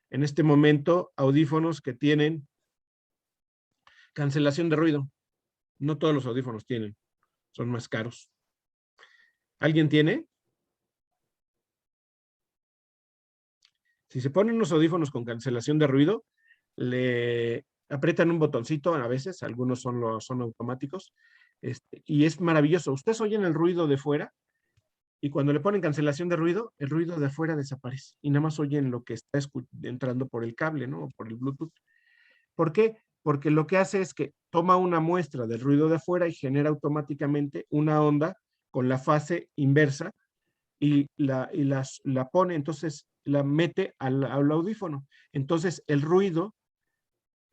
A: en este momento audífonos que tienen cancelación de ruido? No todos los audífonos tienen, son más caros. ¿Alguien tiene? Si se ponen unos audífonos con cancelación de ruido, le aprietan un botoncito a veces, algunos son automáticos, y es maravilloso. Ustedes oyen el ruido de fuera, y cuando le ponen cancelación de ruido, el ruido de afuera desaparece, y nada más oyen lo que está entrando por el cable, ¿no? O por el Bluetooth. ¿Por qué? Porque lo que hace es que toma una muestra del ruido de afuera y genera automáticamente una onda con la fase inversa, y la pone, entonces la mete al audífono. Entonces el ruido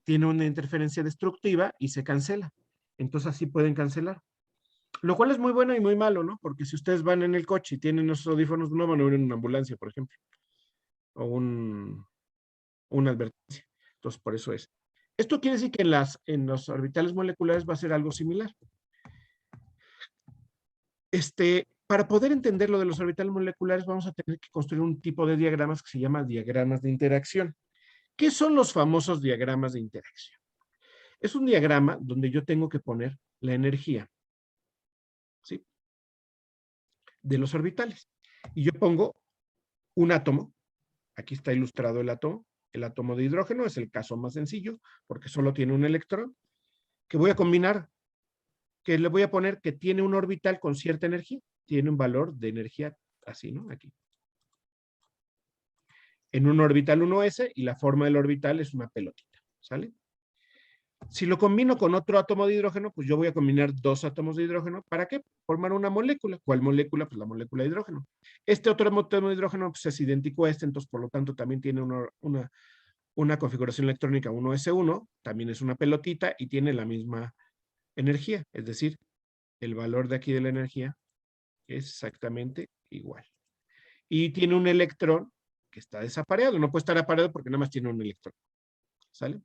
A: tiene una interferencia destructiva y se cancela. Entonces así pueden cancelar. Lo cual es muy bueno y muy malo, ¿no? Porque si ustedes van en el coche y tienen esos audífonos, no van a ir en una ambulancia, por ejemplo. O una advertencia. Entonces, por eso es. Esto quiere decir que en los orbitales moleculares va a ser algo similar. Para poder entender lo de los orbitales moleculares, vamos a tener que construir un tipo de diagramas que se llama diagramas de interacción. ¿Qué son los famosos diagramas de interacción? Es un diagrama donde yo tengo que poner la energía, ¿sí?, de los orbitales. Y yo pongo un átomo. Aquí está ilustrado el átomo de hidrógeno, es el caso más sencillo, porque solo tiene un electrón, que voy a combinar, que le voy a poner que tiene un orbital con cierta energía. Tiene un valor de energía así, ¿no? Aquí. En un orbital 1s, y la forma del orbital es una pelotita, ¿sale? Si lo combino con otro átomo de hidrógeno, pues yo voy a combinar dos átomos de hidrógeno. ¿Para qué? Formar una molécula. ¿Cuál molécula? Pues la molécula de hidrógeno. Este otro átomo de hidrógeno pues, es idéntico a este, entonces por lo tanto también tiene una configuración electrónica 1s1, también es una pelotita y tiene la misma energía, es decir, el valor de aquí de la energía es exactamente igual. Y tiene un electrón que está desapareado, no puede estar apareado porque nada más tiene un electrón, ¿sale?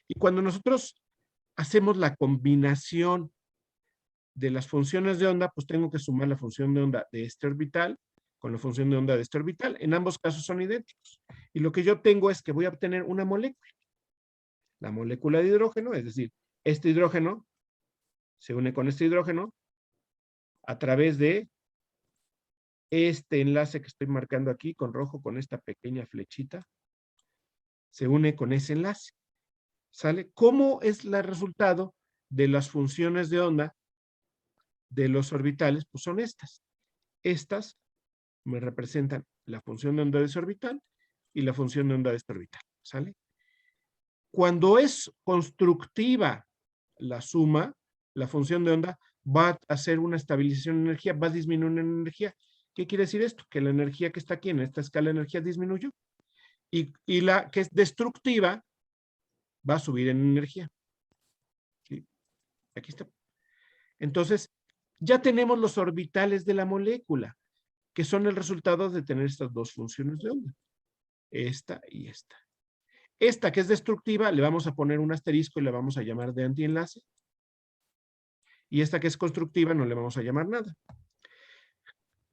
A: Y cuando nosotros hacemos la combinación de las funciones de onda, pues tengo que sumar la función de onda de este orbital con la función de onda de este orbital. En ambos casos son idénticos. Y lo que yo tengo es que voy a obtener una molécula. La molécula de hidrógeno, es decir, este hidrógeno se une con este hidrógeno a través de este enlace que estoy marcando aquí con rojo, con esta pequeña flechita. Se une con ese enlace. ¿Sale? ¿Cómo es el resultado de las funciones de onda de los orbitales? Pues son estas. Estas me representan la función de onda de ese orbital y la función de onda de este orbital. ¿Sale? Cuando es constructiva la suma, la función de onda va a hacer una estabilización de energía, va a disminuir en energía. ¿Qué quiere decir esto? Que la energía que está aquí en esta escala de energía disminuyó. Y la que es destructiva va a subir en energía. ¿Sí? Aquí está. Entonces, ya tenemos los orbitales de la molécula, que son el resultado de tener estas dos funciones de onda. Esta y esta. Esta que es destructiva, le vamos a poner un asterisco y le vamos a llamar de antienlace. Y esta que es constructiva, no le vamos a llamar nada.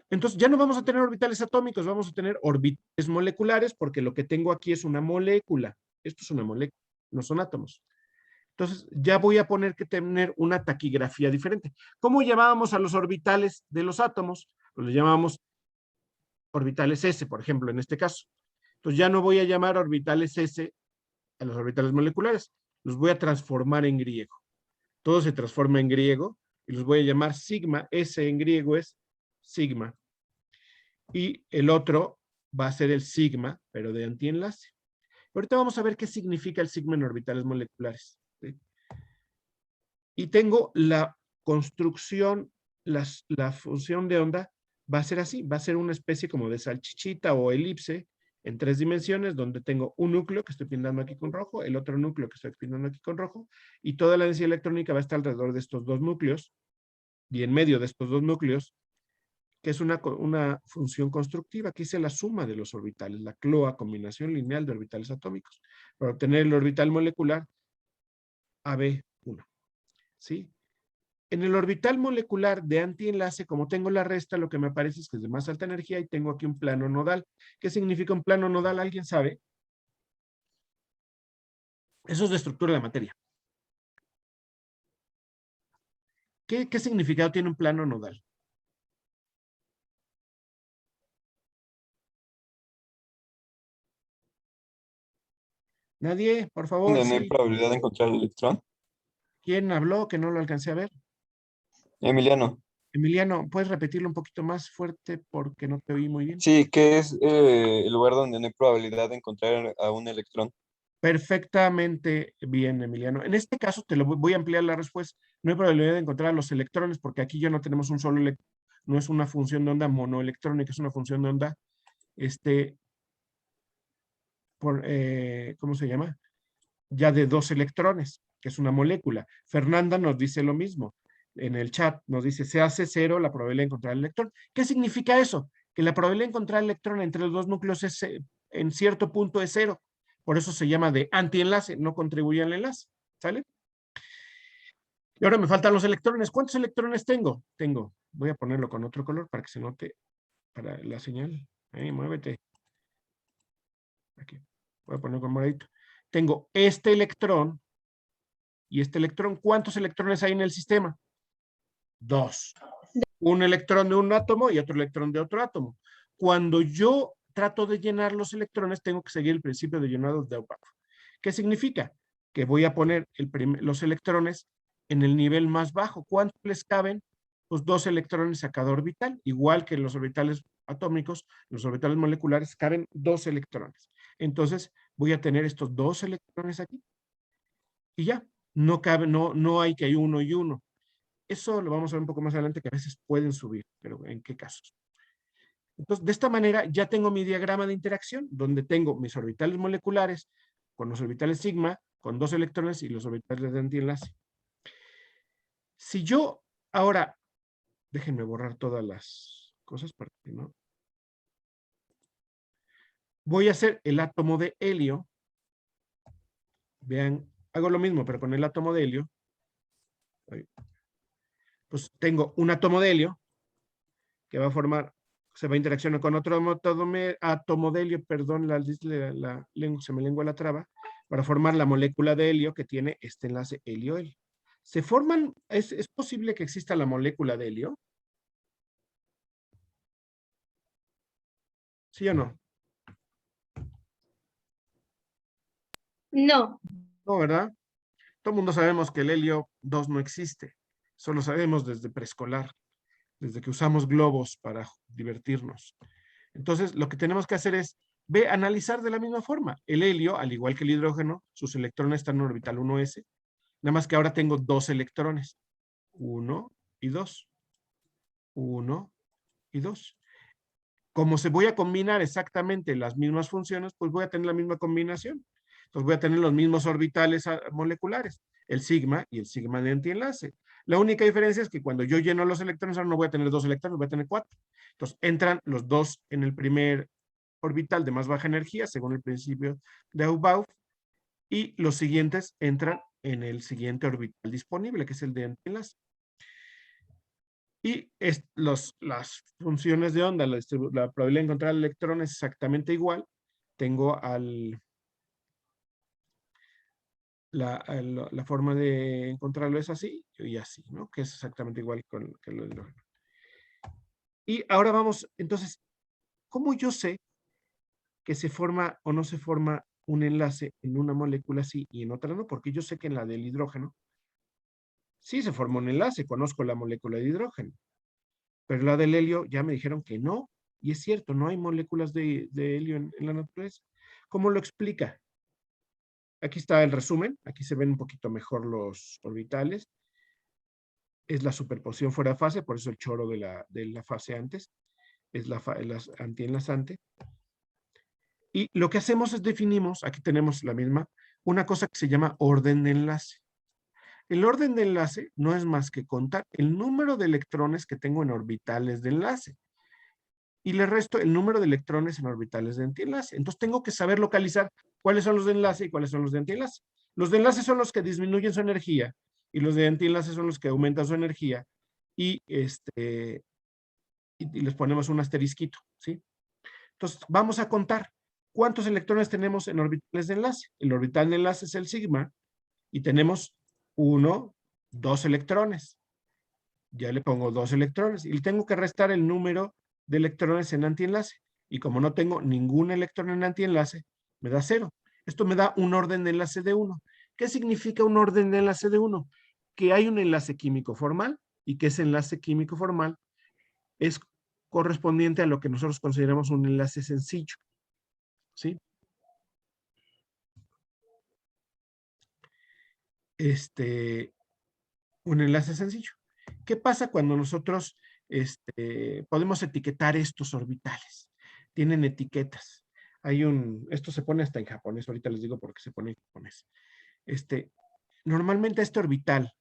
A: Entonces, ya no vamos a tener orbitales atómicos, vamos a tener orbitales moleculares, porque lo que tengo aquí es una molécula. Esto es una molécula, no son átomos. Entonces, ya voy a poner que tener una taquigrafía diferente. ¿Cómo llamábamos a los orbitales de los átomos? Pues los llamábamos orbitales S, por ejemplo, en este caso. Entonces, ya no voy a llamar orbitales S a los orbitales moleculares. Los voy a transformar en griego. Todo se transforma en griego y los voy a llamar sigma. S en griego es sigma. Y el otro va a ser el sigma, pero de antienlace. Ahorita vamos a ver qué significa el sigma en orbitales moleculares. ¿Sí? Y tengo la construcción, la función de onda va a ser así, va a ser una especie como de salchichita o elipse en 3 dimensiones, donde tengo un núcleo que estoy pintando aquí con rojo, el otro núcleo que estoy pintando aquí con rojo, y toda la densidad electrónica va a estar alrededor de estos dos núcleos, y en medio de estos dos núcleos, que es una función constructiva, que hice la suma de los orbitales, la CLOA, combinación lineal de orbitales atómicos, para obtener el orbital molecular AB1. ¿Sí? En el orbital molecular de antienlace, como tengo la resta, lo que me aparece es que es de más alta energía y tengo aquí un plano nodal. ¿Qué significa un plano nodal? ¿Alguien sabe? Eso es de estructura de la materia. ¿Qué significado tiene un plano nodal? Nadie, por favor,
H: ¿No hay
A: sí.
H: probabilidad de encontrar el electrón?
A: ¿Quién habló que no lo alcancé a ver?
H: Emiliano.
A: Emiliano, ¿puedes repetirlo un poquito más fuerte porque no te oí muy bien?
H: Sí, ¿qué es el lugar donde no hay probabilidad de encontrar a un electrón?
A: Perfectamente bien, Emiliano. En este caso, te lo voy a ampliar la respuesta. No hay probabilidad de encontrar los electrones porque aquí ya no tenemos un solo electrón. No es una función de onda monoelectrónica, es una función de onda, ¿cómo se llama? Ya de 2 electrones, que es una molécula. Fernanda nos dice lo mismo. En el chat nos dice, se hace 0 la probabilidad de encontrar el electrón. ¿Qué significa eso? Que la probabilidad de encontrar el electrón entre los dos núcleos es, en cierto punto es 0. Por eso se llama de antienlace, no contribuye al enlace. ¿Sale? Y ahora me faltan los electrones. ¿Cuántos electrones tengo? Voy a ponerlo con otro color para que se note para la señal. Muévete. Aquí. Voy a ponerlo con moradito. Tengo este electrón y este electrón. ¿Cuántos electrones hay en el sistema? 2. Un electrón de un átomo y otro electrón de otro átomo. Cuando yo trato de llenar los electrones, tengo que seguir el principio de llenado de Aupert. ¿Qué significa? Que voy a poner los electrones en el nivel más bajo. ¿Cuántos les caben? Pues 2 electrones a cada orbital. Igual que en los orbitales atómicos, los orbitales moleculares caben 2 electrones. Entonces, voy a tener estos 2 electrones aquí. Y ya, no cabe, no hay que hay uno y uno. Eso lo vamos a ver un poco más adelante, que a veces pueden subir, pero ¿en qué casos? Entonces, de esta manera ya tengo mi diagrama de interacción, donde tengo mis orbitales moleculares con los orbitales sigma, con 2 electrones y los orbitales de antienlace. Si yo ahora, déjenme borrar todas las cosas para que no. Voy a hacer el átomo de helio. Vean, hago lo mismo, pero con el átomo de helio. Pues tengo un átomo de helio que va a formar, se va a interaccionar con otro átomo de helio, perdón, lengua, se me lengua la traba, para formar la molécula de helio que tiene este enlace helio-helio. ¿Se forman, es posible que exista la molécula de helio? ¿Sí o no?
I: No.
A: No, ¿verdad? Todo el mundo sabemos que el helio 2 no existe. Eso lo sabemos desde preescolar, desde que usamos globos para divertirnos. Entonces, lo que tenemos que hacer es analizar de la misma forma. El helio, al igual que el hidrógeno, sus electrones están en orbital 1s, nada más que ahora tengo dos electrones, 1 y 2. 1 y 2. Como se voy a combinar exactamente las mismas funciones, pues voy a tener la misma combinación. Entonces voy a tener los mismos orbitales moleculares, el sigma y el sigma de antienlace. La única diferencia es que cuando yo lleno los electrones, ahora no voy a tener 2 electrones, voy a tener 4. Entonces entran los 2 en el primer orbital de más baja energía, según el principio de Aufbau, y los siguientes entran en el siguiente orbital disponible, que es el de antienlace. Y las funciones de onda, la probabilidad de encontrar el electrón es exactamente igual. Tengo la forma de encontrarlo es así y así, ¿no? Que es exactamente igual que lo del hidrógeno. Y ahora vamos, entonces, ¿cómo yo sé que se forma o no se forma un enlace en una molécula sí y en otra no? Porque yo sé que en la del hidrógeno sí se forma un enlace, conozco la molécula de hidrógeno. Pero la del helio ya me dijeron que no. Y es cierto, no hay moléculas de helio en la naturaleza. ¿Cómo lo explica? Aquí está el resumen. Aquí se ven un poquito mejor los orbitales. Es la superposición fuera de fase, por eso el choro de la fase antes. Es la antienlazante. Y lo que hacemos es definimos, aquí tenemos la misma, una cosa que se llama orden de enlace. El orden de enlace no es más que contar el número de electrones que tengo en orbitales de enlace. Y le resto el número de electrones en orbitales de antienlace. Entonces tengo que saber localizar cuáles son los de enlace y cuáles son los de antienlace. Los de enlace son los que disminuyen su energía y los de antienlace son los que aumentan su energía y les ponemos un asterisquito, ¿sí? Entonces vamos a contar cuántos electrones tenemos en orbitales de enlace. El orbital de enlace es el sigma y tenemos 1, 2 electrones. Ya le pongo 2 electrones y le tengo que restar el número de electrones en antienlace. Y como no tengo ningún electrón en antienlace, me da 0. Esto me da un orden de enlace de 1. ¿Qué significa un orden de enlace de 1? Que hay un enlace químico formal y que ese enlace químico formal es correspondiente a lo que nosotros consideramos un enlace sencillo. ¿Sí? Un enlace sencillo. ¿Qué pasa cuando nosotros podemos etiquetar estos orbitales? Tienen etiquetas. Esto se pone hasta en japonés, ahorita les digo por qué se pone en japonés. Normalmente este orbital,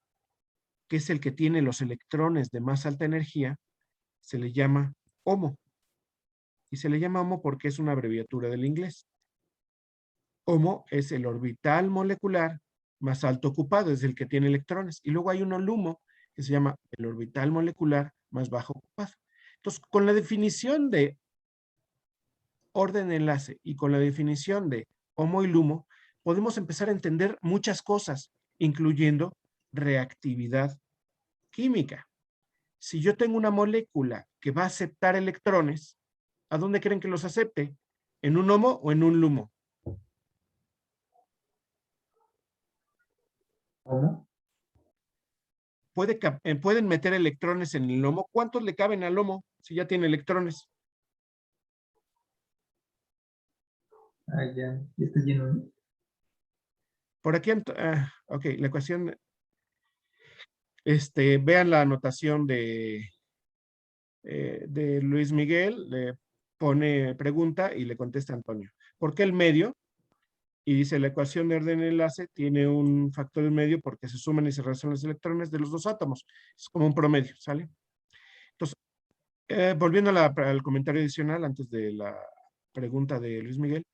A: que es el que tiene los electrones de más alta energía, se le llama HOMO. Y se le llama HOMO porque es una abreviatura del inglés. HOMO es el orbital molecular más alto ocupado, es el que tiene electrones. Y luego hay uno LUMO, que se llama el orbital molecular más bajo ocupado. Entonces, con la definición de orden de enlace y con la definición de HOMO y LUMO, podemos empezar a entender muchas cosas, incluyendo reactividad química. Si yo tengo una molécula que va a aceptar electrones, ¿a dónde creen que los acepte? ¿En un HOMO o en un LUMO?
B: ¿Cómo?
A: Pueden meter electrones en el lomo. ¿Cuántos le caben al lomo si ya tiene electrones?
B: Ah, ya está lleno, ¿no?
A: Por aquí, ok, la ecuación, vean la anotación de Luis Miguel, le pone pregunta y le contesta Antonio. ¿Por qué el medio? Y dice, la ecuación de orden de enlace tiene un factor de medio porque se suman y se restan los electrones de los dos átomos. Es como un promedio, ¿sale? Entonces, volviendo al comentario adicional antes de la pregunta de Luis Miguel,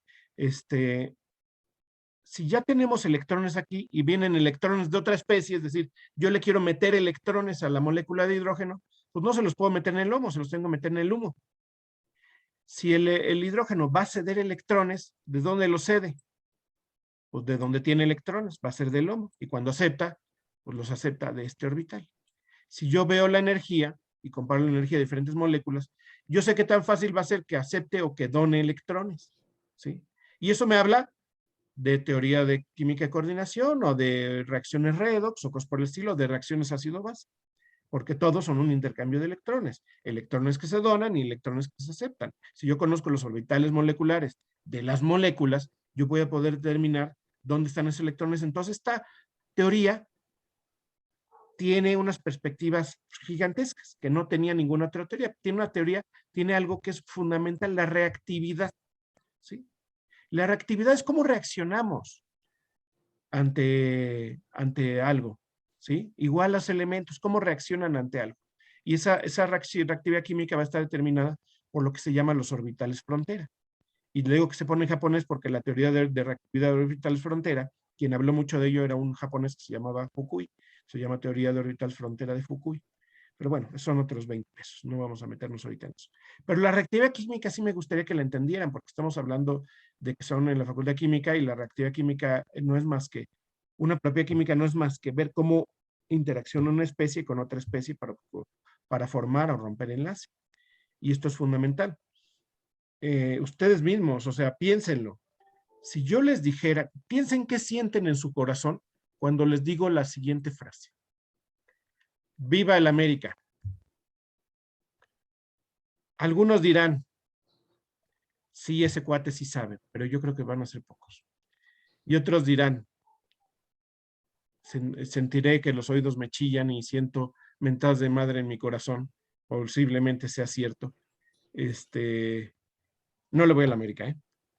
A: si ya tenemos electrones aquí y vienen electrones de otra especie, es decir, yo le quiero meter electrones a la molécula de hidrógeno, pues no se los puedo meter en el HOMO, se los tengo que meter en el humo. Si el hidrógeno va a ceder electrones, ¿de dónde los cede? Pues de donde tiene electrones, va a ser del HOMO. Y cuando acepta, pues los acepta de este orbital. Si yo veo la energía y comparo la energía de diferentes moléculas, yo sé qué tan fácil va a ser que acepte o que done electrones, ¿sí? Y eso me habla de teoría de química de coordinación o de reacciones redox o cosas por el estilo, de reacciones ácido-base, porque todos son un intercambio de electrones que se donan y electrones que se aceptan. Si yo conozco los orbitales moleculares de las moléculas, yo voy a poder determinar dónde están esos electrones. Entonces, esta teoría tiene unas perspectivas gigantescas que no tenía ninguna otra teoría. Tiene una teoría, tiene algo que es fundamental, la reactividad, ¿sí? La reactividad es cómo reaccionamos ante algo, ¿sí? Igual los elementos, cómo reaccionan ante algo. Y esa reactividad química va a estar determinada por lo que se llaman los orbitales frontera. Y le digo que se pone en japonés porque la teoría de reactividad de orbitales frontera, quien habló mucho de ello era un japonés que se llamaba Fukui, se llama teoría de orbitales frontera de Fukui. Pero bueno, son otros 20 pesos, no vamos a meternos ahorita en eso. Pero la reactividad química sí me gustaría que la entendieran, porque estamos hablando de que son en la Facultad de Química y la reactividad química no es más que, una propiedad química no es más que ver cómo interacciona una especie con otra especie para formar o romper enlace. Y esto es fundamental. Ustedes mismos, o sea, piénsenlo. Si yo les dijera, piensen qué sienten en su corazón cuando les digo la siguiente frase. ¡Viva el América! Algunos dirán, sí, ese cuate sí sabe, pero yo creo que van a ser pocos. Y otros dirán, sentiré que los oídos me chillan y siento mentadas de madre en mi corazón, posiblemente sea cierto. No le voy a la América, ¿eh?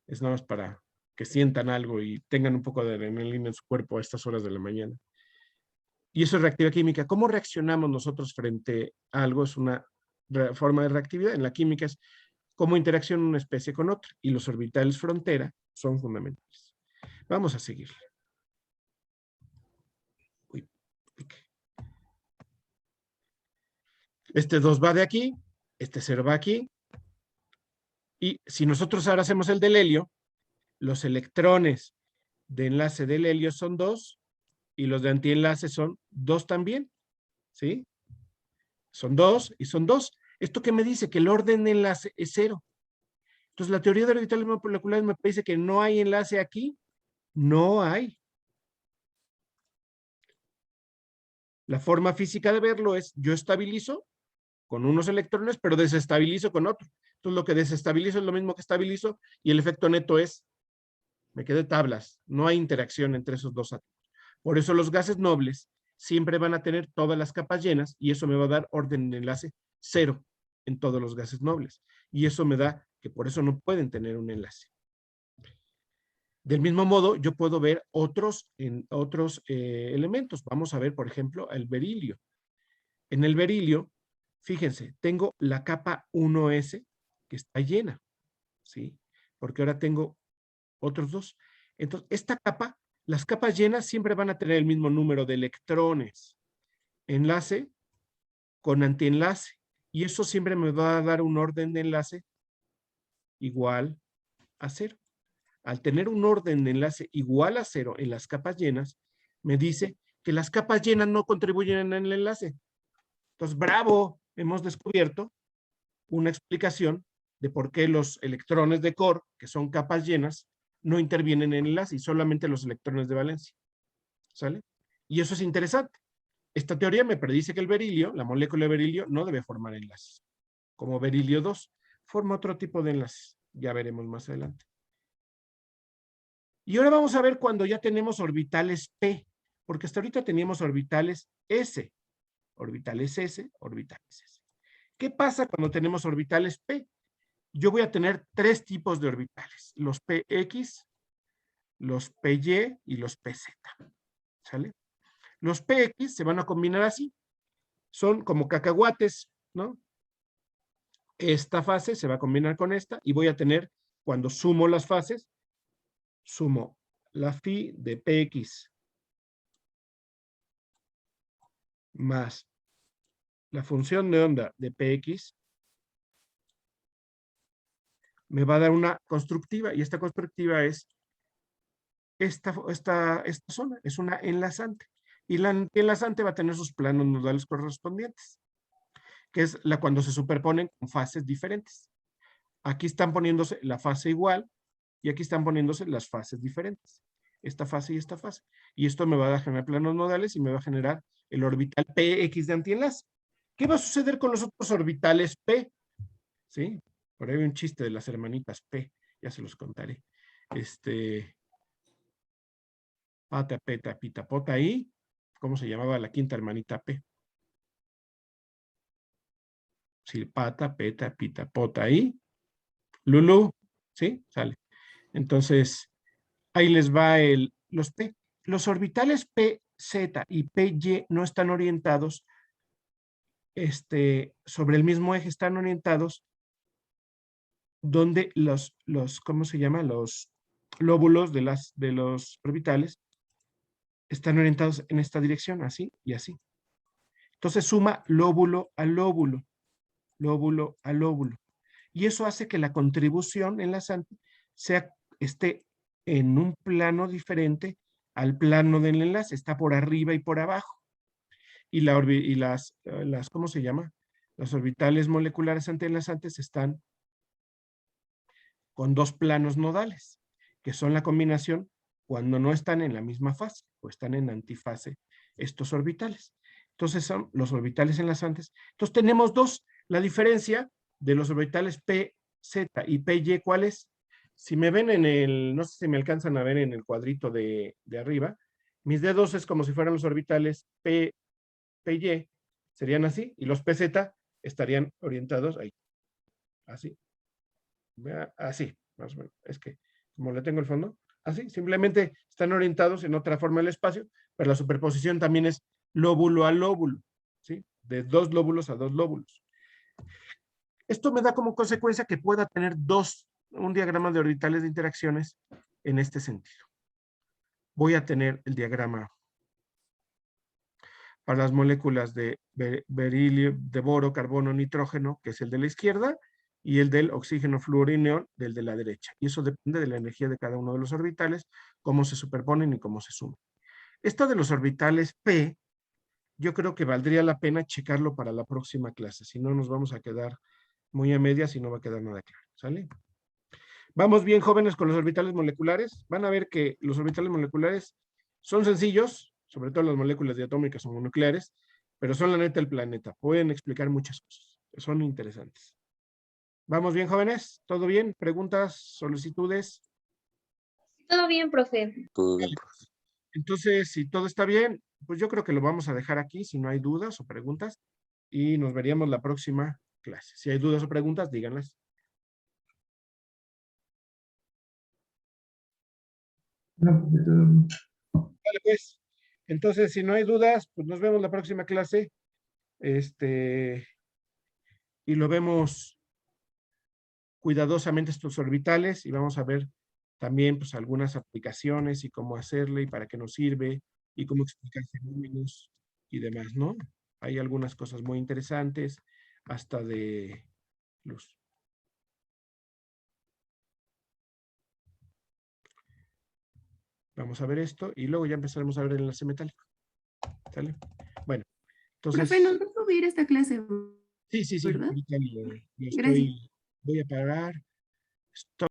A: Es nada más para que sientan algo y tengan un poco de adrenalina en su cuerpo a estas horas de la mañana. Y eso es reactividad química. ¿Cómo reaccionamos nosotros frente a algo? Es una forma de reactividad. En la química es cómo interacciona una especie con otra. Y los orbitales frontera son fundamentales. Vamos a seguir. Este 2 va de aquí, este 0 va aquí. Y si nosotros ahora hacemos el del helio, los electrones de enlace del helio son 2 y los de antienlace son 2 también, ¿sí? Son 2 y son 2. ¿Esto qué me dice? Que el orden de enlace es 0. Entonces, la teoría de orbitales moleculares me dice que no hay enlace aquí. No hay. La forma física de verlo es, yo estabilizo con unos electrones, pero desestabilizo con otros. Entonces, lo que desestabilizo es lo mismo que estabilizo y el efecto neto es, me quedé tablas. No hay interacción entre esos dos átomos. Por eso los gases nobles siempre van a tener todas las capas llenas y eso me va a dar orden de enlace 0 en todos los gases nobles. Y eso me da que por eso no pueden tener un enlace. Del mismo modo, yo puedo ver otros elementos. Vamos a ver, por ejemplo, el berilio. En el berilio, fíjense, tengo la capa 1s que está llena, ¿sí? Porque ahora tengo otros dos. Entonces, esta capa, las capas llenas siempre van a tener el mismo número de electrones. Enlace con antienlace. Y eso siempre me va a dar un orden de enlace igual a 0. Al tener un orden de enlace igual a 0 en las capas llenas, me dice que las capas llenas no contribuyen en el enlace. Entonces, bravo, hemos descubierto una explicación de por qué los electrones de core, que son capas llenas, no intervienen en el enlace y solamente los electrones de valencia. ¿Sale? Y eso es interesante. Esta teoría me predice que el berilio, la molécula de berilio, no debe formar enlaces. Como berilio 2, forma otro tipo de enlaces. Ya veremos más adelante. Y ahora vamos a ver cuando ya tenemos orbitales P, porque hasta ahorita teníamos orbitales S, orbitales S, orbitales S. ¿Qué pasa cuando tenemos orbitales P? Yo voy a tener 3 tipos de orbitales, los PX, los PY y los PZ. ¿Sale? Los PX se van a combinar así, son como cacahuates, ¿no? Esta fase se va a combinar con esta y voy a tener, cuando sumo las fases, sumo la phi de Px más la función de onda de Px me va a dar una constructiva, y esta constructiva es esta zona, es una enlazante. Y la enlazante va a tener sus planos nodales correspondientes, que es cuando se superponen con fases diferentes. Aquí están poniéndose la fase igual, y aquí están poniéndose las fases diferentes. Esta fase y esta fase. Y esto me va a generar planos nodales y me va a generar el orbital Px de antienlace. ¿Qué va a suceder con los otros orbitales P? ¿Sí? Por ahí hay un chiste de las hermanitas P, ya se los contaré. Pata, peta, pita, pota ahí. ¿Cómo se llamaba la quinta hermanita P? Sí, pata, peta, pita, pota ahí. Lulu, ¿sí? Sale. Entonces, ahí les va los P. Los orbitales PZ y PY no están orientados sobre el mismo eje, están orientados donde ¿cómo se llama? Los lóbulos de los orbitales están orientados en esta dirección, así y así. Entonces suma lóbulo a lóbulo, lóbulo a lóbulo. Y eso hace que la contribución enlazante esté en un plano diferente al plano del enlace, está por arriba y por abajo. Y las ¿cómo se llama? Los orbitales moleculares antienlazantes están con dos planos nodales, que son la combinación cuando no están en la misma fase o están en antifase estos orbitales. Entonces son los orbitales enlazantes. Entonces tenemos dos. La diferencia de los orbitales PZ y PY, ¿cuál es? Si me ven no sé si me alcanzan a ver en el cuadrito de arriba, mis dedos es como si fueran los orbitales PY, serían así, y los PZ estarían orientados ahí, así. Así, más o menos. Es que, como le tengo el fondo, así, simplemente están orientados en otra forma del espacio, pero la superposición también es lóbulo a lóbulo, ¿sí? De dos lóbulos a dos lóbulos. Esto me da como consecuencia que pueda tener un diagrama de orbitales de interacciones en este sentido. Voy a tener el diagrama para las moléculas de berilio, de boro, carbono, nitrógeno, que es el de la izquierda, y el del oxígeno, fluoruro y neón, del de la derecha. Y eso depende de la energía de cada uno de los orbitales, cómo se superponen y cómo se suman. Esta de los orbitales P, yo creo que valdría la pena checarlo para la próxima clase, si no nos vamos a quedar muy a medias y no va a quedar nada claro, ¿sale? Vamos bien, jóvenes, con los orbitales moleculares. Van a ver que los orbitales moleculares son sencillos, sobre todo las moléculas diatómicas o mononucleares, pero son la neta del planeta. Pueden explicar muchas cosas. Son interesantes. ¿Vamos bien, jóvenes? ¿Todo bien? ¿Preguntas? ¿Solicitudes?
I: Todo bien, profe.
G: Todo bien, profe.
A: Entonces, si todo está bien, pues yo creo que lo vamos a dejar aquí, si no hay dudas o preguntas, y nos veríamos la próxima clase. Si hay dudas o preguntas, díganlas.
B: No, profe, todo bien.
A: Vale, pues. Entonces, si no hay dudas, pues nos vemos la próxima clase. Y lo vemos cuidadosamente estos orbitales y vamos a ver también pues algunas aplicaciones y cómo hacerle y para qué nos sirve y cómo explicar fenómenos y demás, ¿no? Hay algunas cosas muy interesantes, hasta de luz. Vamos a ver esto y luego ya empezaremos a ver el enlace metálico. ¿Sale? Bueno, entonces...
J: Profe, ¿nos va a subir esta clase?
A: Sí,
J: ¿verdad?
A: ahorita
J: Gracias.
A: voy a parar.